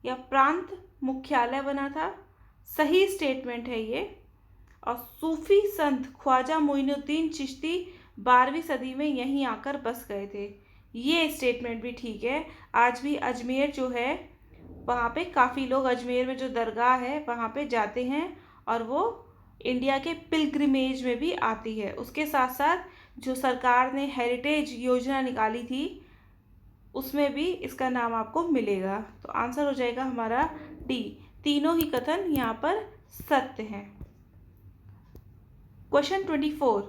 Speaker 1: या प्रांत मुख्यालय बना था। सही स्टेटमेंट है ये। और सूफी संत ख्वाजा मोइनुद्दीन चिश्ती 12वीं सदी में यहीं आकर बस गए थे। ये स्टेटमेंट भी ठीक है। आज भी अजमेर जो है वहाँ पे काफ़ी लोग, अजमेर में जो दरगाह है वहाँ पे जाते हैं और वो इंडिया के पिलग्रिमेज में भी आती है। उसके साथ साथ जो सरकार ने हेरिटेज योजना निकाली थी उसमें भी इसका नाम आपको मिलेगा। तो आंसर हो जाएगा हमारा डी। तीनों ही कथन यहाँ पर सत्य हैं। क्वेश्चन 24,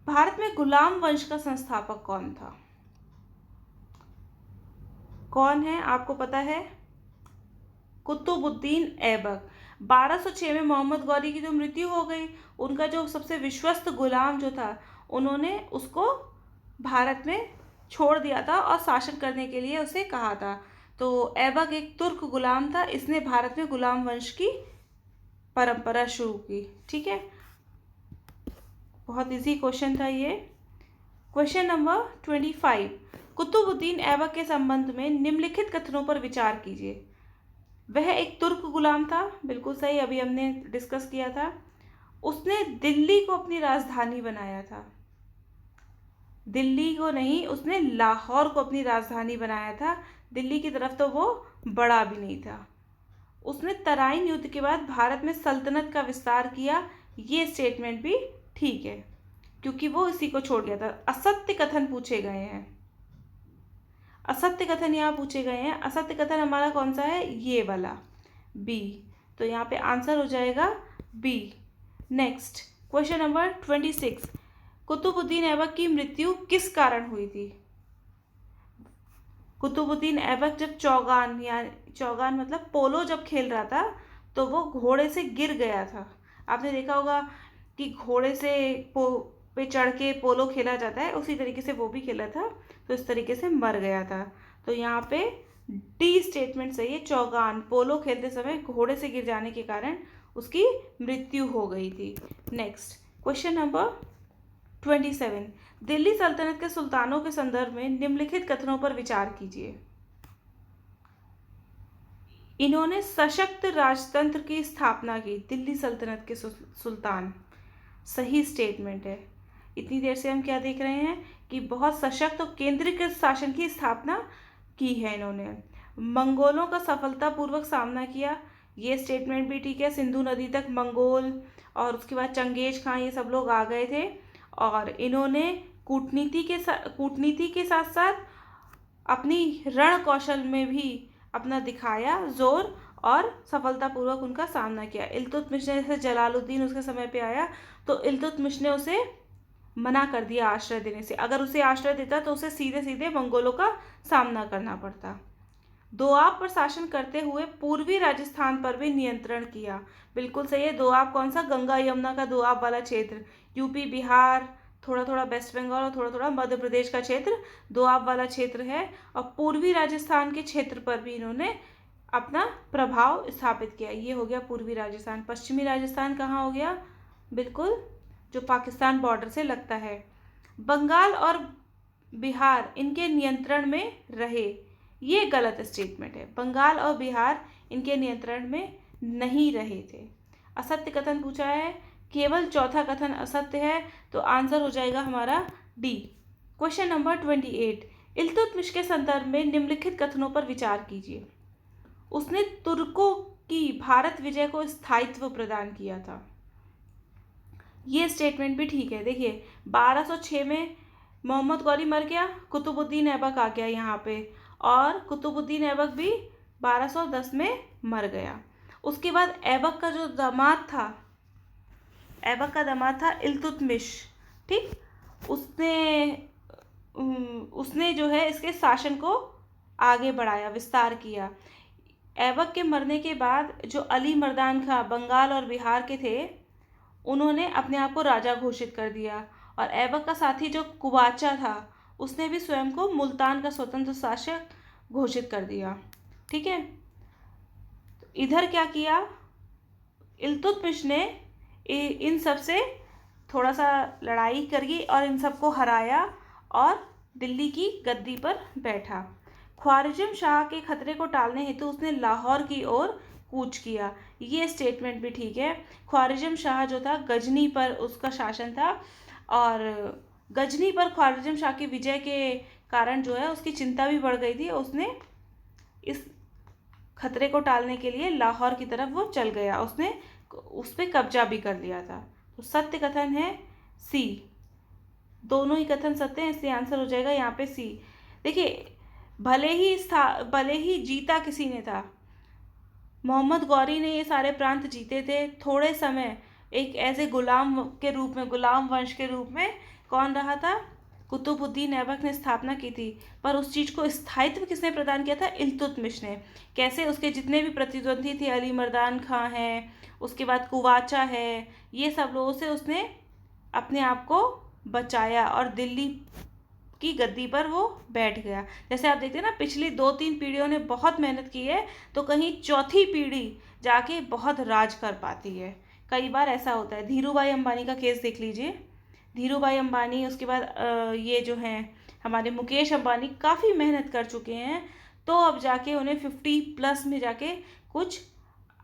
Speaker 1: भारत में गुलाम वंश का संस्थापक कौन था? कौन है आपको पता है? कुतुबुद्दीन ऐबक। 1206 में मोहम्मद गौरी की जो मृत्यु हो गई, उनका जो सबसे विश्वस्त गुलाम जो था उन्होंने उसको भारत में छोड़ दिया था और शासन करने के लिए उसे कहा था। तो ऐबक एक तुर्क गुलाम था, इसने भारत में गुलाम वंश की परंपरा शुरू की। ठीक है, बहुत इजी क्वेश्चन था ये। क्वेश्चन नंबर 25, कुतुबुद्दीन ऐबक के संबंध में निम्नलिखित कथनों पर विचार कीजिए। वह एक तुर्क गुलाम था, बिल्कुल सही, अभी हमने डिस्कस किया था। उसने दिल्ली को अपनी राजधानी बनाया था। दिल्ली को नहीं, उसने लाहौर को अपनी राजधानी बनाया था। दिल्ली की तरफ तो वो बड़ा भी नहीं था। उसने तराइन युद्ध के बाद भारत में सल्तनत का विस्तार किया। ये स्टेटमेंट भी ठीक है क्योंकि वो इसी को छोड़ गया था। असत्य कथन पूछे गए हैं, असत्य कथन यहाँ पूछे गए हैं। असत्य कथन हमारा कौन सा है? ये वाला, बी। तो यहाँ पे आंसर हो जाएगा B. Next question number 26, Qutbuddin Aibak की मृत्यु किस कारण हुई थी? कुतुबुद्दीन ऐबक जब चौगान, या चौगान मतलब पोलो जब खेल रहा था तो वो घोड़े से गिर गया था। आपने देखा होगा कि घोड़े से पे चढ़ के पोलो खेला जाता है, उसी तरीके से वो भी खेला था, तो इस तरीके से मर गया था। तो यहाँ पे डी स्टेटमेंट सही है। चौगान, पोलो खेलते समय घोड़े से गिर जाने के कारण उसकी मृत्यु हो गई थी। नेक्स्ट क्वेश्चन नंबर 27, दिल्ली सल्तनत के सुल्तानों के संदर्भ में निम्नलिखित कथनों पर विचार कीजिए। इन्होंने सशक्त राजतंत्र की स्थापना की। दिल्ली सल्तनत के सुल्तान, सही स्टेटमेंट है। इतनी देर से हम क्या देख रहे हैं कि बहुत सशक्त और केंद्रीकृत शासन की स्थापना की है इन्होंने। मंगोलों का सफलतापूर्वक सामना किया, ये स्टेटमेंट भी ठीक है। सिंधु नदी तक मंगोल और उसके बाद चंगेज खां, ये सब लोग आ गए थे और इन्होंने कूटनीति के साथ साथ अपनी रण कौशल में भी अपना दिखाया जोर और सफलतापूर्वक उनका सामना किया। इल्तुतमिश ने, जैसे जलालुद्दीन उसके समय पे आया तो इल्तुतमिश ने उसे मना कर दिया आश्रय देने से। अगर उसे आश्रय देता तो उसे सीधे सीधे मंगोलों का सामना करना पड़ता। दोआब पर शासन करते हुए पूर्वी राजस्थान पर भी नियंत्रण किया। बिल्कुल सही है। दोआब कौन सा? गंगा यमुना का दोआब वाला क्षेत्र, यूपी, बिहार, थोड़ा थोड़ा वेस्ट बंगाल और थोड़ा थोड़ा मध्य प्रदेश का क्षेत्र दोआब वाला क्षेत्र है। और पूर्वी राजस्थान के क्षेत्र पर भी इन्होंने अपना प्रभाव स्थापित किया। ये हो गया पूर्वी राजस्थान। पश्चिमी राजस्थान कहाँ हो गया? बिल्कुल जो पाकिस्तान बॉर्डर से लगता है। बंगाल और बिहार इनके नियंत्रण में रहे, ये गलत स्टेटमेंट है। बंगाल और बिहार इनके नियंत्रण में नहीं रहे थे। असत्य कथन पूछा है, केवल चौथा कथन असत्य है, तो आंसर हो जाएगा हमारा डी। क्वेश्चन नंबर 28, इल्तुतमिश के संदर्भ में निम्नलिखित कथनों पर विचार कीजिए। उसने तुर्कों की भारत विजय को स्थायित्व प्रदान किया था। ये स्टेटमेंट भी ठीक है। देखिए 1206 में मोहम्मद गौरी मर गया, कुतुबुद्दीन ऐबक आ गया यहाँ पे, और कुतुबुद्दीन ऐबक भी 1210 में मर गया। उसके बाद ऐबक का जो दामाद था, ऐबक का दामाद था इल्तुतमिश, ठीक, उसने जो है इसके शासन को आगे बढ़ाया, विस्तार किया। ऐबक के मरने के बाद जो अली मर्दान खां बंगाल और बिहार के थे, उन्होंने अपने आप को राजा घोषित कर दिया। और ऐबक का साथी जो कुबाचा था, उसने भी स्वयं को मुल्तान का स्वतंत्र शासक घोषित कर दिया। ठीक है, तो इधर क्या किया, इल्तुतमिश ने इन सब से थोड़ा सा लड़ाई करी और इन सबको हराया और दिल्ली की गद्दी पर बैठा। ख्वारिज़म शाह के खतरे को टालने हेतु उसने लाहौर की ओर कूच किया। ये स्टेटमेंट भी ठीक है। ख्वारिज़म शाह जो था गजनी पर उसका शासन था और गजनी पर ख्वारिज़म शाह की विजय के कारण जो है उसकी चिंता भी बढ़ गई थी। उसने इस खतरे को टालने के लिए लाहौर की तरफ वो चल गया, उसने उस पर कब्जा भी कर लिया था। तो सत्य कथन है सी, दोनों ही कथन सत्य हैं, इसलिए आंसर हो जाएगा यहाँ पे सी। देखिए, भले ही जीता किसी ने था, मोहम्मद गौरी ने ये सारे प्रांत जीते थे थोड़े समय, एक ऐसे गुलाम के रूप में, गुलाम वंश के रूप में कौन रहा था, कुतुबुद्दीन ऐबक ने स्थापना की थी। पर उस चीज़ को स्थायित्व किसने प्रदान किया था, इल्तुतमिश ने। कैसे, उसके जितने भी प्रतिद्वंदी थे, अली मर्दान खां है, उसके बाद कुवाचा है, ये सब लोगों से उसने अपने आप को बचाया और दिल्ली की गद्दी पर वो बैठ गया। जैसे आप देखते हैं ना, पिछली 2-3 पीढ़ियों ने बहुत मेहनत की है तो कहीं चौथी पीढ़ी जाके बहुत राज कर पाती है। कई बार ऐसा होता है। धीरू भाई अंबानी का केस देख लीजिए। धीरू भाई अंबानी, उसके बाद ये जो हैं हमारे मुकेश अंबानी, काफ़ी मेहनत कर चुके हैं, तो अब जाके उन्हें 50+ में जाके कुछ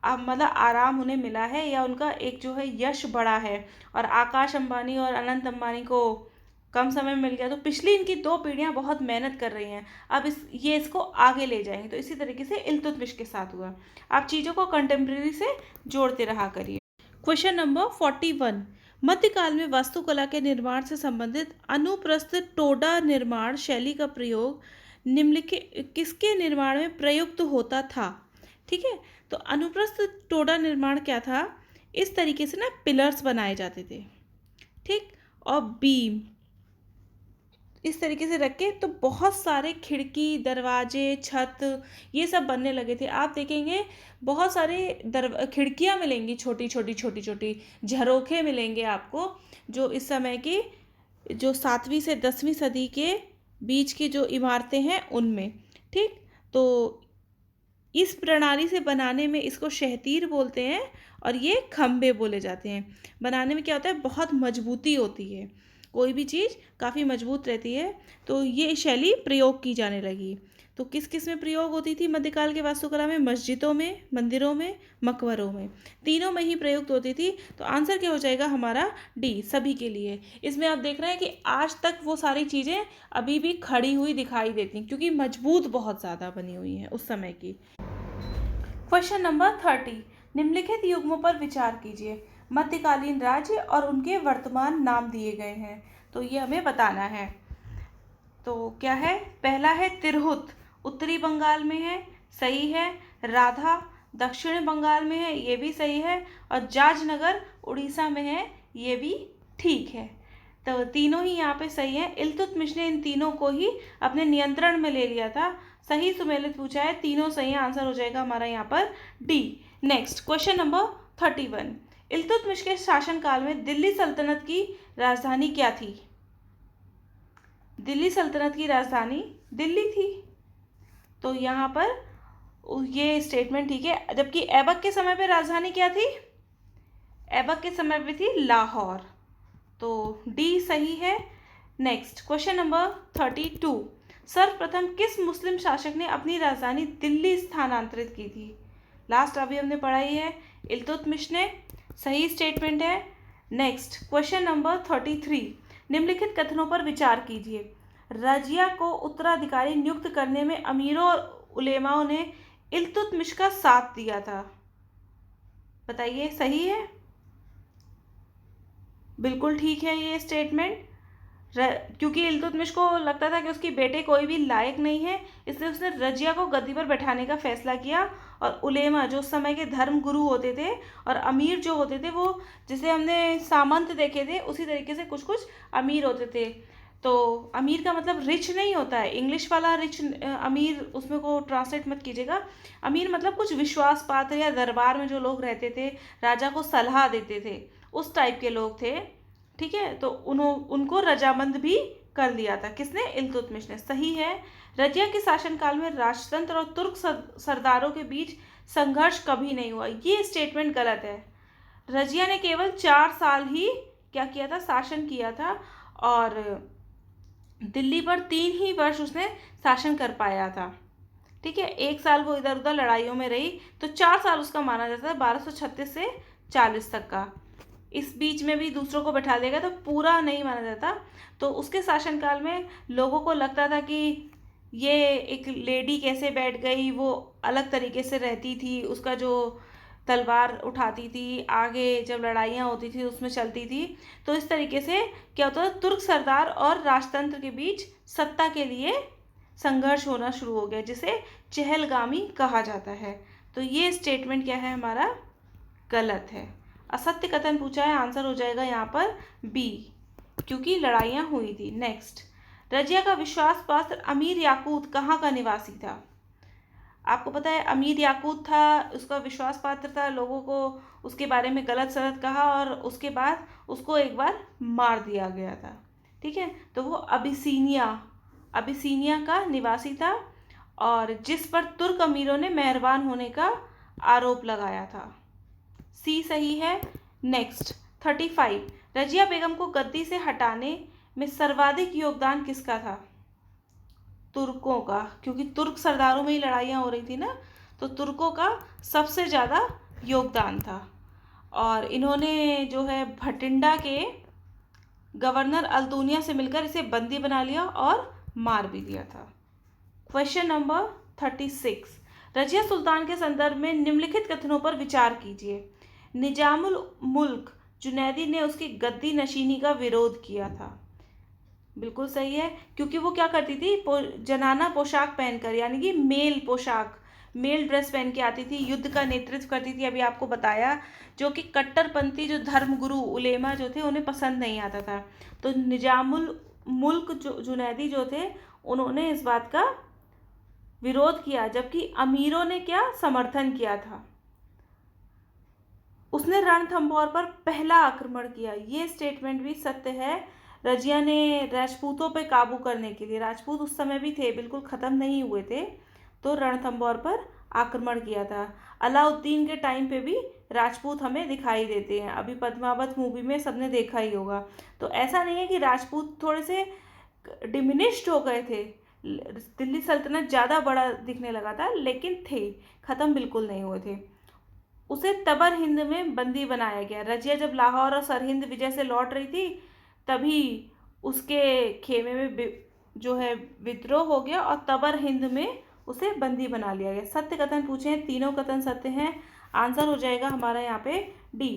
Speaker 1: मतलब आराम उन्हें मिला है, या उनका एक जो है यश बढ़ा है। और आकाश अंबानी और अनंत अंबानी को कम समय में मिल गया। तो पिछली इनकी 2 पीढ़ियां बहुत मेहनत कर रही हैं, अब ये इसको आगे ले जाएंगे। तो इसी तरीके से इल्तुतमिश के साथ हुआ। आप चीज़ों को कंटेम्प्रेरी से जोड़ते रहा करिए। क्वेश्चन नंबर 41, मध्यकाल में वास्तुकला के निर्माण से संबंधित अनुप्रस्थ टोडा निर्माण शैली का प्रयोग निम्नलिखित किसके निर्माण में प्रयुक्त होता था। ठीक है, तो अनुप्रस्थ टोडा निर्माण क्या था, इस तरीके से ना पिलर्स बनाए जाते थे, ठीक, और बीम इस तरीके से रख के तो बहुत सारे खिड़की, दरवाजे, छत ये सब बनने लगे थे। आप देखेंगे बहुत सारे खिड़कियाँ मिलेंगी, छोटी छोटी छोटी छोटी झरोखे मिलेंगे आपको, जो इस समय की जो 7वीं से 10वीं सदी के बीच की जो इमारतें हैं उनमें। ठीक, तो इस प्रणाली से बनाने में इसको शहतीर बोलते हैं और ये खंबे बोले जाते हैं। बनाने में क्या होता है, बहुत मजबूती होती है, कोई भी चीज़ काफ़ी मजबूत रहती है। तो ये शैली प्रयोग की जाने लगी। तो किस किस में प्रयोग होती थी मध्यकाल के वास्तुकला में, मस्जिदों में, मंदिरों में, मकबरों में, तीनों में ही प्रयुक्त होती थी। तो आंसर क्या हो जाएगा हमारा डी, सभी के लिए। इसमें आप देख रहे हैं कि आज तक वो सारी चीज़ें अभी भी खड़ी हुई दिखाई देती हैं, क्योंकि मजबूत बहुत ज़्यादा बनी हुई हैं उस समय की। क्वेश्चन नंबर 30, निम्नलिखित युग्मों पर विचार कीजिए। मध्यकालीन राज्य और उनके वर्तमान नाम दिए गए हैं, तो ये हमें बताना है। तो क्या है, पहला है तिरहुत, उत्तरी बंगाल में है, सही है। राधा दक्षिण बंगाल में है, ये भी सही है। और जाजनगर उड़ीसा में है, ये भी ठीक है। तो तीनों ही यहाँ पे सही है। इल्तुतमिश ने इन तीनों को ही अपने नियंत्रण में ले लिया था। सही सुमेलित पूछा है, तीनों सही है, आंसर हो जाएगा हमारा यहाँ पर D. Next question number 31, Iltutmish के शासनकाल में दिल्ली सल्तनत की राजधानी क्या थी। दिल्ली सल्तनत की राजधानी दिल्ली थी, तो यहाँ पर ये स्टेटमेंट ठीक है। जबकि ऐबक के समय पे राजधानी क्या थी, ऐबक के समय पे थी लाहौर, तो डी सही है। नेक्स्ट क्वेश्चन नंबर 32, सर्वप्रथम किस मुस्लिम शासक ने अपनी राजधानी दिल्ली स्थानांतरित की थी। लास्ट अभी हमने पढ़ाई है, इल्तुतमिश ने, सही स्टेटमेंट है। नेक्स्ट क्वेश्चन नंबर 33, निम्नलिखित कथनों पर विचार कीजिए। रजिया को उत्तराधिकारी नियुक्त करने में अमीरों और उलेमाओं ने इल्तुतमिश का साथ दिया था, बताइए सही है। बिल्कुल ठीक है ये स्टेटमेंट। क्योंकि इल्तुतमिश को लगता था कि उसके बेटे कोई भी लायक नहीं है, इसलिए उसने रजिया को गद्दी पर बैठाने का फैसला किया। और उलेमा जो उस समय के धर्म गुरु होते थे, और अमीर जो होते थे वो जिसे हमने सामंत देखे थे उसी तरीके से कुछ कुछ अमीर होते थे। तो अमीर का मतलब रिच नहीं होता है, इंग्लिश वाला रिच अमीर उसमें को ट्रांसलेट मत कीजिएगा। अमीर मतलब कुछ विश्वास पात्र या दरबार में जो लोग रहते थे, राजा को सलाह देते थे, उस टाइप के लोग थे। ठीक है, तो उनको रजामंद भी कर दिया था, किसने, इल्तुतमिश ने, सही है। रजिया के शासनकाल में राजतंत्र और तुर्क सरदारों के बीच संघर्ष कभी नहीं हुआ, ये स्टेटमेंट गलत है। रजिया ने केवल 4 साल ही क्या किया था, शासन किया था, और दिल्ली पर 3 ही वर्ष उसने शासन कर पाया था। ठीक है, 1 साल वो इधर उधर लड़ाइयों में रही, तो 4 साल उसका माना जाता है, 1236 से 40 तक का। इस बीच में भी दूसरों को बैठा देगा तो पूरा नहीं माना जाता। तो उसके शासनकाल में लोगों को लगता था कि ये एक लेडी कैसे बैठ गई, वो अलग तरीके से रहती थी, उसका जो तलवार उठाती थी, आगे जब लड़ाइयाँ होती थी उसमें चलती थी। तो इस तरीके से क्या होता था, तुर्क सरदार और राजतंत्र के बीच सत्ता के लिए संघर्ष होना शुरू हो गया, जिसे चहलगामी कहा जाता है। तो ये स्टेटमेंट क्या है हमारा, गलत है। असत्य कथन पूछा है, आंसर हो जाएगा यहाँ पर बी, क्योंकि लड़ाइयाँ हुई थी। नेक्स्ट, रजिया का विश्वास पात्र अमीर याकूत कहाँ का निवासी था? आपको पता है अमीर याकूत था, उसका विश्वास पात्र था, लोगों को उसके बारे में गलत सलत कहा और उसके बाद उसको एक बार मार दिया गया था। ठीक है, तो वो अबिसीनिया का निवासी था, और जिस पर तुर्क अमीरों ने मेहरबान होने का आरोप लगाया था। सी सही है। नेक्स्ट 35, रजिया बेगम को गद्दी से हटाने में सर्वाधिक योगदान किसका था? तुर्कों का, क्योंकि तुर्क सरदारों में ही लड़ाइयाँ हो रही थी ना, तो तुर्कों का सबसे ज़्यादा योगदान था। और इन्होंने जो है भटिंडा के गवर्नर अल्तूनिया से मिलकर इसे बंदी बना लिया और मार भी दिया था। क्वेश्चन नंबर 36, रजिया सुल्तान के संदर्भ में निम्नलिखित कथनों पर विचार कीजिए। निजामुल मुल्क जुनैदी ने उसकी गद्दी नशीनी का विरोध किया था। बिल्कुल सही है, क्योंकि वो क्या करती थी, जनाना पोशाक पहनकर, यानी कि मेल पोशाक, मेल ड्रेस पहन के आती थी, युद्ध का नेतृत्व करती थी, अभी आपको बताया, जो कि कट्टरपंथी जो धर्मगुरु उलेमा जो थे उन्हें पसंद नहीं आता था। तो निजामुल मुल्क जुनैदी जो थे उन्होंने इस बात का विरोध किया, जबकि अमीरों ने क्या समर्थन किया था। उसने रणथंभौर पर पहला आक्रमण किया, ये स्टेटमेंट भी सत्य है। रजिया ने राजपूतों पे काबू करने के लिए, राजपूत उस समय भी थे, बिल्कुल ख़त्म नहीं हुए थे, तो रणथंभौर पर आक्रमण किया था। अलाउद्दीन के टाइम पे भी राजपूत हमें दिखाई देते हैं, अभी पद्मावत मूवी में सबने देखा ही होगा। तो ऐसा नहीं है कि राजपूत थोड़े से डिमिनिश्ड हो गए थे, दिल्ली सल्तनत ज़्यादा बड़ा दिखने लगा था, लेकिन थे, ख़त्म बिल्कुल नहीं हुए थे। उसे तबर हिंद में बंदी बनाया गया। रजिया जब लाहौर और सरहिंद विजय से लौट रही थी, तभी उसके खेमे में जो है विद्रोह हो गया और तबर हिंद में उसे बंदी बना लिया गया। सत्य कथन पूछे हैं, तीनों कथन सत्य हैं, आंसर हो जाएगा हमारा यहाँ पे डी।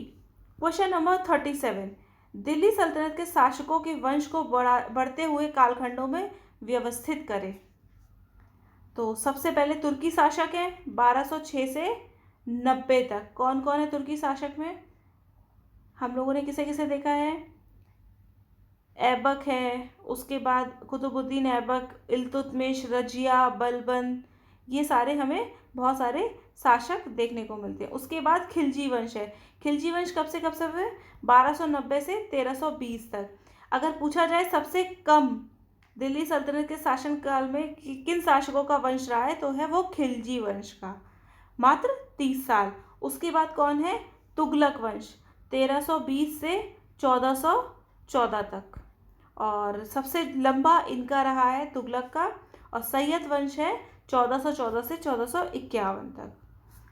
Speaker 1: क्वेश्चन नंबर 37, दिल्ली सल्तनत के शासकों के वंश को बढ़ते हुए कालखंडों में व्यवस्थित करें। तो सबसे पहले तुर्की शासक हैं 1206 से 90 तक। कौन कौन है तुर्की शासक में? हम लोगों ने किसे किसे देखा है? ऐबक है, उसके बाद कुतुबुद्दीन ऐबक, इल्तुतमिश, रजिया, बलबन, ये सारे हमें बहुत सारे शासक देखने को मिलते हैं। उसके बाद खिलजी वंश है। खिलजी वंश कब से कब से है? 1290 से 1320 तक। अगर पूछा जाए सबसे कम दिल्ली सल्तनत के शासनकाल में किन शासकों का वंश रहा है, तो है वो खिलजी वंश का, मात्र 30 साल। उसके बाद कौन है? तुगलक वंश, 1320 से 1414 तक, और सबसे लंबा इनका रहा है तुगलक का। और सैयद वंश है 1414 से 1451 तक।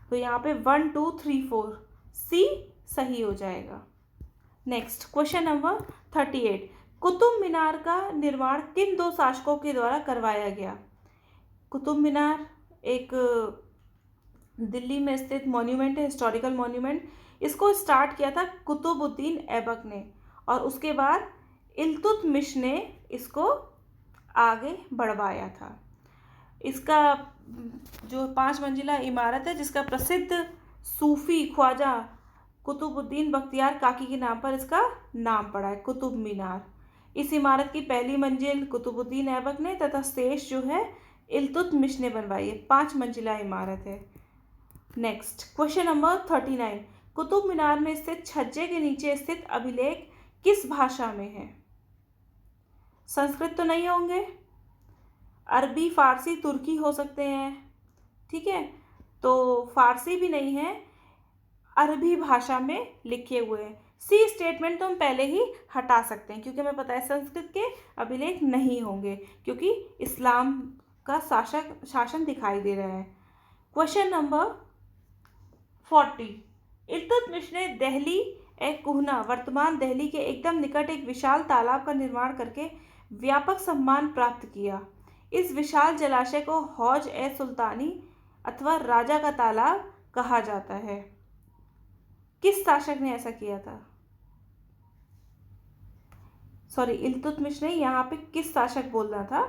Speaker 1: तो यहाँ पे 1 2 3 4 सी सही हो जाएगा। Next question number 38, Qutub Minar का निर्माण किन दो शासकों के द्वारा करवाया गया? कुतुब मीनार एक दिल्ली में स्थित मॉन्यूमेंट है, हिस्टोरिकल मॉन्यूमेंट। इसको स्टार्ट किया था कुतुबुद्दीन ऐबक ने, और उसके बाद इल्तुतमिश ने इसको आगे बढ़वाया था। इसका जो 5 मंजिला इमारत है, जिसका प्रसिद्ध सूफी ख्वाजा कुतुबुद्दीन बख्तियार काकी के नाम पर इसका नाम पड़ा है, कुतुब मीनार। इस इमारत की पहली मंजिल कुतुबुद्दीन ऐबक ने तथा शेष जो है इल्तुतमिश ने बनवाई है। 5 मंजिला इमारत है। Next question number 39, Qutub Minar में स्थित छज्जे के नीचे स्थित अभिलेख किस भाषा में है? संस्कृत तो नहीं होंगे, अरबी, फारसी, तुर्की हो सकते हैं। ठीक है, तो फारसी भी नहीं है, अरबी भाषा में लिखे हुए हैं। सी स्टेटमेंट तो हम पहले ही हटा सकते हैं क्योंकि हमें पता है संस्कृत के अभिलेख नहीं होंगे क्योंकि इस्लाम का शासन दिखाई दे रहा है। Question number 40। इल्तुतमिश ने दिल्ली ए कुहना वर्तमान दिल्ली के एकदम निकट एक विशाल तालाब का निर्माण करके व्यापक सम्मान प्राप्त किया। इस विशाल जलाशय को हौज ए सुल्तानी अथवा राजा का तालाब कहा जाता है। किस शासक ने ऐसा किया था? सॉरी, इल्तुतमिश ने यहाँ पे किस शासक बोलना था,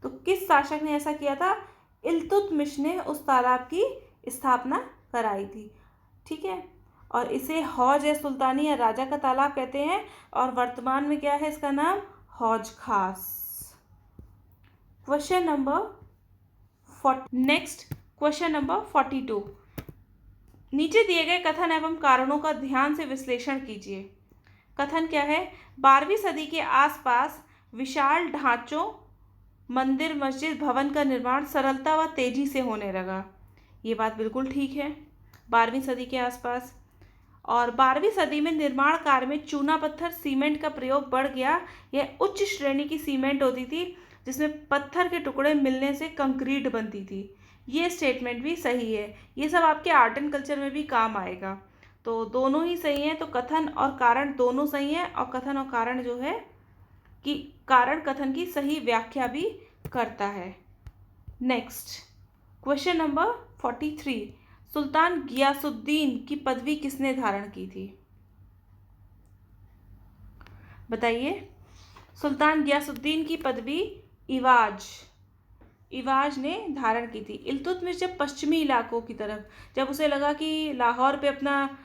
Speaker 1: तो किस शासक ने ऐसा किया था? इल्तुतमिश ने उस तालाब की स्थापना कराई थी। ठीक है, और इसे हौज ए सुल्तानी या राजा का तालाब कहते हैं और वर्तमान में क्या है इसका नाम? हौज खास। Question number next question number 42। नीचे दिए गए कथन एवं कारणों का ध्यान से विश्लेषण कीजिए। कथन क्या है? 12वीं सदी के आसपास विशाल ढांचों, मंदिर, मस्जिद, भवन का निर्माण सरलता व तेजी से होने लगा। ये बात बिल्कुल ठीक है, 12वीं सदी के आसपास। और 12वीं सदी में निर्माण कार्य में चूना पत्थर सीमेंट का प्रयोग बढ़ गया। यह उच्च श्रेणी की सीमेंट होती थी जिसमें पत्थर के टुकड़े मिलने से कंक्रीट बनती थी। ये स्टेटमेंट भी सही है। ये सब आपके आर्ट एंड कल्चर में भी काम आएगा, तो दोनों ही सही हैं। तो कथन और कारण दोनों सही हैं और कथन और कारण जो है कि कारण कथन की सही व्याख्या भी करता है। Next question number 43। सुल्तान गियासुद्दीन की पदवी किसने धारण की थी? बताइए। सुल्तान गियासुद्दीन की पदवी इवाज ने धारण की थी। इल्तुतमिश जब पश्चिमी इलाकों की तरफ, जब उसे लगा कि लाहौर पे अपना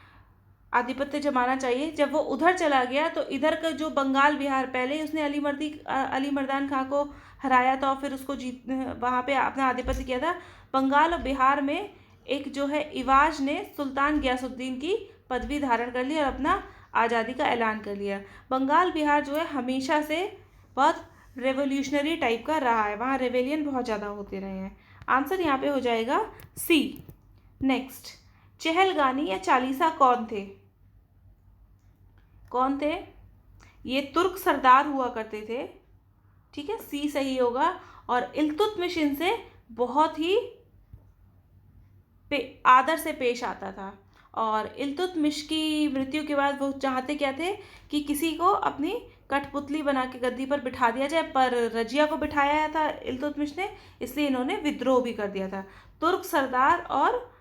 Speaker 1: आधिपत्य जमाना चाहिए, जब वो उधर चला गया तो इधर का जो बंगाल बिहार, पहले उसने अली मर्दान खां को हराया था और फिर उसको वहाँ पे अपना आधिपत्य किया था। बंगाल और बिहार में एक जो है इवाज ने सुल्तान गियासुद्दीन की पदवी धारण कर ली और अपना आज़ादी का ऐलान कर लिया। बंगाल बिहार जो है हमेशा से बहुत रेवोल्यूशनरी टाइप का रहा है, वहाँ रेवेलियन बहुत ज़्यादा होते रहे हैं। आंसर यहाँ पे हो जाएगा सी। नेक्स्ट, चहलगानी या चालीसा कौन थे? ये तुर्क सरदार हुआ करते थे। ठीक है, सी सही होगा। और इल्तुतमिश इनसे बहुत ही आदर से पेश आता था और इल्तुतमिश की मृत्यु के बाद वो चाहते क्या थे कि किसी को अपनी कठपुतली बना के गद्दी पर बिठा दिया जाए, पर रजिया को बिठाया था इल्तुतमिश ने, इसलिए इन्होंने विद्रोह भी कर दिया था। तुर्क सरदार और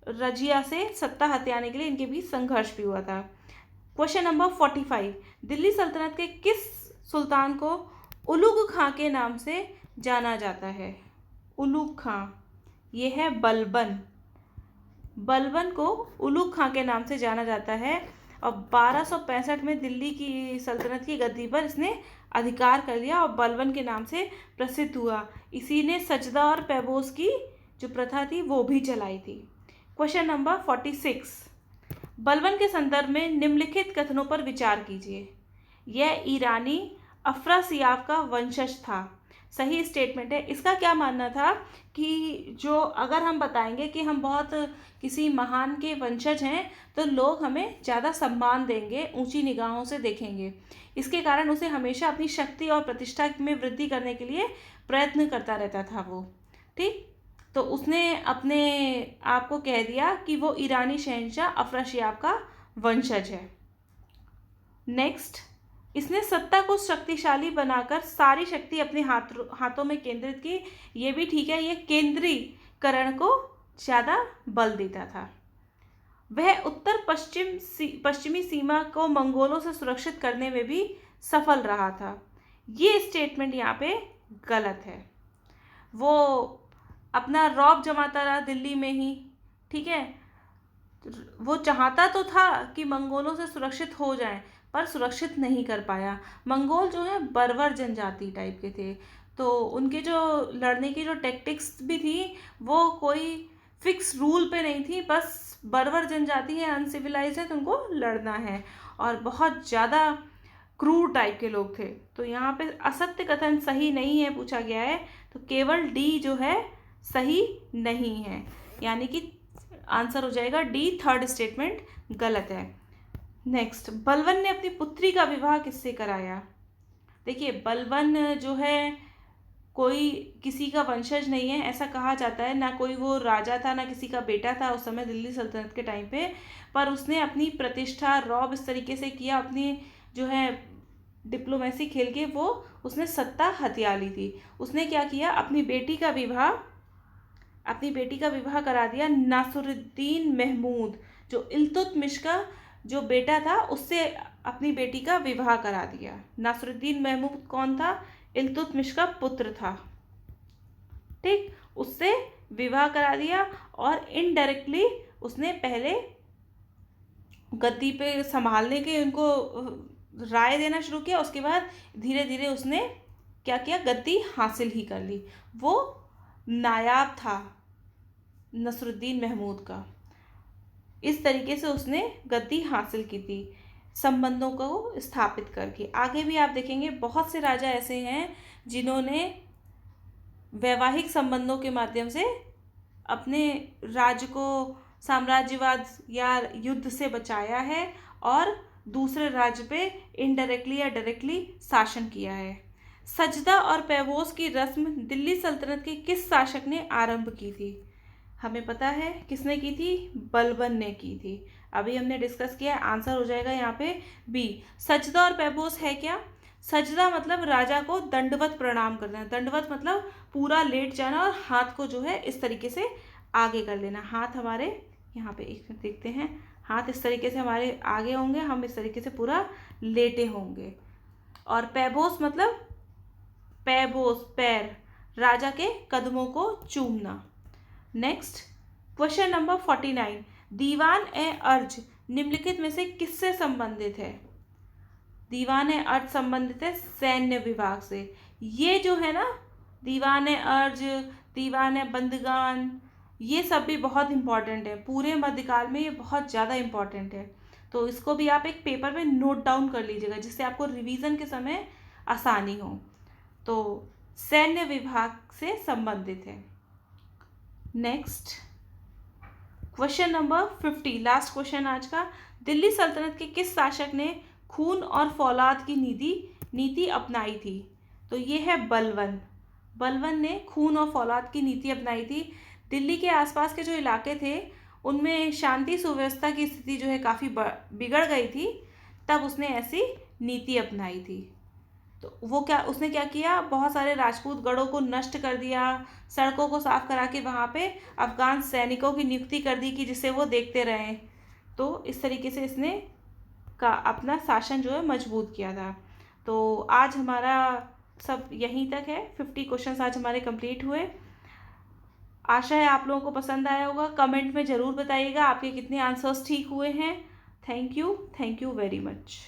Speaker 1: रजिया से सत्ता हथियाने के लिए इनके बीच संघर्ष भी हुआ था। Question number 45। दिल्ली सल्तनत के किस सुल्तान को उलुग खां के नाम से जाना जाता है? उलुग खां, ये है बलबन को उलुग खां के नाम से जाना जाता है और 1265 में दिल्ली की सल्तनत की गद्दी पर इसने अधिकार कर लिया और बलबन के नाम से प्रसिद्ध हुआ। इसी ने सजदा और पैबोस की जो प्रथा थी वो भी चलाई थी। Question number 46। बलबन के संदर्भ में निम्नलिखित कथनों पर विचार कीजिए। यह ईरानी अफरासियाब का वंशज था। सही स्टेटमेंट है। इसका क्या मानना था कि जो अगर हम बताएंगे कि हम बहुत किसी महान के वंशज हैं तो लोग हमें ज़्यादा सम्मान देंगे, ऊंची निगाहों से देखेंगे। इसके कारण उसे हमेशा अपनी शक्ति और प्रतिष्ठा में वृद्धि करने के लिए प्रयत्न करता रहता था वो। ठीक, तो उसने अपने आप को कह दिया कि वो ईरानी शहंशाह अफरासियाब का वंशज है। नेक्स्ट, इसने सत्ता को शक्तिशाली बनाकर सारी शक्ति अपने हाथों में केंद्रित की। ये भी ठीक है, ये केंद्रीकरण को ज़्यादा बल देता था। वह उत्तर पश्चिमी सीमा को मंगोलों से सुरक्षित करने में भी सफल रहा था। ये स्टेटमेंट यहाँ पे गलत है। वो अपना रौब जमाता रहा दिल्ली में ही। ठीक है, वो चाहता तो था कि मंगोलों से सुरक्षित हो जाए पर सुरक्षित नहीं कर पाया। मंगोल जो है बर्बर जनजाति टाइप के थे, तो उनके जो लड़ने की जो टैक्टिक्स भी थी वो कोई फिक्स रूल पे नहीं थी। बस बर्बर जनजाति है, अनसिविलाइज है, तो उनको लड़ना है और बहुत ज़्यादा क्रूर टाइप के लोग थे। तो यहाँ पे असत्य कथन सही नहीं है पूछा गया है, तो केवल डी जो है सही नहीं है, यानी कि आंसर हो जाएगा डी, थर्ड स्टेटमेंट गलत है। नेक्स्ट, बलबन ने अपनी पुत्री का विवाह किससे कराया? देखिए, बलबन जो है कोई किसी का वंशज नहीं है, ऐसा कहा जाता है। ना कोई वो राजा था, ना किसी का बेटा था उस समय दिल्ली सल्तनत के टाइम पे, पर उसने अपनी प्रतिष्ठा रौब इस तरीके से किया, अपनी जो है डिप्लोमेसी खेल के वो उसने सत्ता हथिया ली थी। उसने क्या किया, अपनी बेटी का विवाह करा दिया नासिरुद्दीन महमूद, जो इल्तुतमिश का जो बेटा था उससे अपनी बेटी का विवाह करा दिया। नासिरुद्दीन महमूद कौन था? इल्तुतमिश का पुत्र था। ठीक, उससे विवाह करा दिया और इनडायरेक्टली उसने पहले गद्दी पे संभालने के उनको राय देना शुरू किया। उसके बाद धीरे धीरे उसने क्या किया, गद्दी हासिल ही कर ली। वो नायाब था नसरुद्दीन महमूद का। इस तरीके से उसने गद्दी हासिल की थी, संबंधों को स्थापित करके। आगे भी आप देखेंगे बहुत से राजा ऐसे हैं जिन्होंने वैवाहिक संबंधों के माध्यम से अपने राज्य को साम्राज्यवाद या युद्ध से बचाया है और दूसरे राज्य पे इनडायरेक्टली या डायरेक्टली शासन किया है। सजदा और पैबोस की रस्म दिल्ली सल्तनत के किस शासक ने आरंभ की थी? हमें पता है किसने की थी, बलबन ने की थी। अभी हमने डिस्कस किया, आंसर हो जाएगा यहाँ पे बी। सजदा और पैबोस है क्या? सजदा मतलब राजा को दंडवत प्रणाम करना। दंडवत मतलब पूरा लेट जाना और हाथ को जो है इस तरीके से आगे कर देना। हाथ हमारे यहाँ पे एक देखते हैं, हाथ इस तरीके से हमारे आगे होंगे, हम इस तरीके से पूरा लेटे होंगे। और पैबोस मतलब पैबोस पैर, राजा के कदमों को चूमना। नेक्स्ट, क्वेश्चन नंबर 49, दीवान ए अर्ज निम्नलिखित में से किससे संबंधित है? दीवान ए अर्ज संबंधित है सैन्य विभाग से। ये जो है ना, दीवान ए अर्ज, दीवान ए बंदगान, ये सब भी बहुत इंपॉर्टेंट है। पूरे मध्यकाल में ये बहुत ज़्यादा इंपॉर्टेंट है, तो इसको भी आप एक पेपर में नोट डाउन कर लीजिएगा जिससे आपको रिवीजन के समय आसानी हो। तो सैन्य विभाग से संबंधित है। Next, question number 50, last question आज का। दिल्ली सल्तनत के किस शासक ने खून और फौलाद की नीति अपनाई थी? तो ये है बलबन। बलबन ने खून और फौलाद की नीति अपनाई थी। दिल्ली के आसपास के जो इलाके थे उनमें शांति सुव्यवस्था की स्थिति जो है काफ़ी बिगड़ गई थी, तब उसने ऐसी नीति अपनाई थी। तो वो उसने क्या किया, बहुत सारे राजपूत गढ़ों को नष्ट कर दिया, सड़कों को साफ करा के वहाँ पे अफगान सैनिकों की नियुक्ति कर दी कि जिससे वो देखते रहें। तो इस तरीके से इसने अपना शासन जो है मजबूत किया था। तो आज हमारा सब यहीं तक है। 50 क्वेश्चंस आज हमारे कंप्लीट हुए। आशा है आप लोगों को पसंद आया होगा। कमेंट में ज़रूर बताइएगा आपके कितने आंसर्स ठीक हुए हैं। Thank you very much.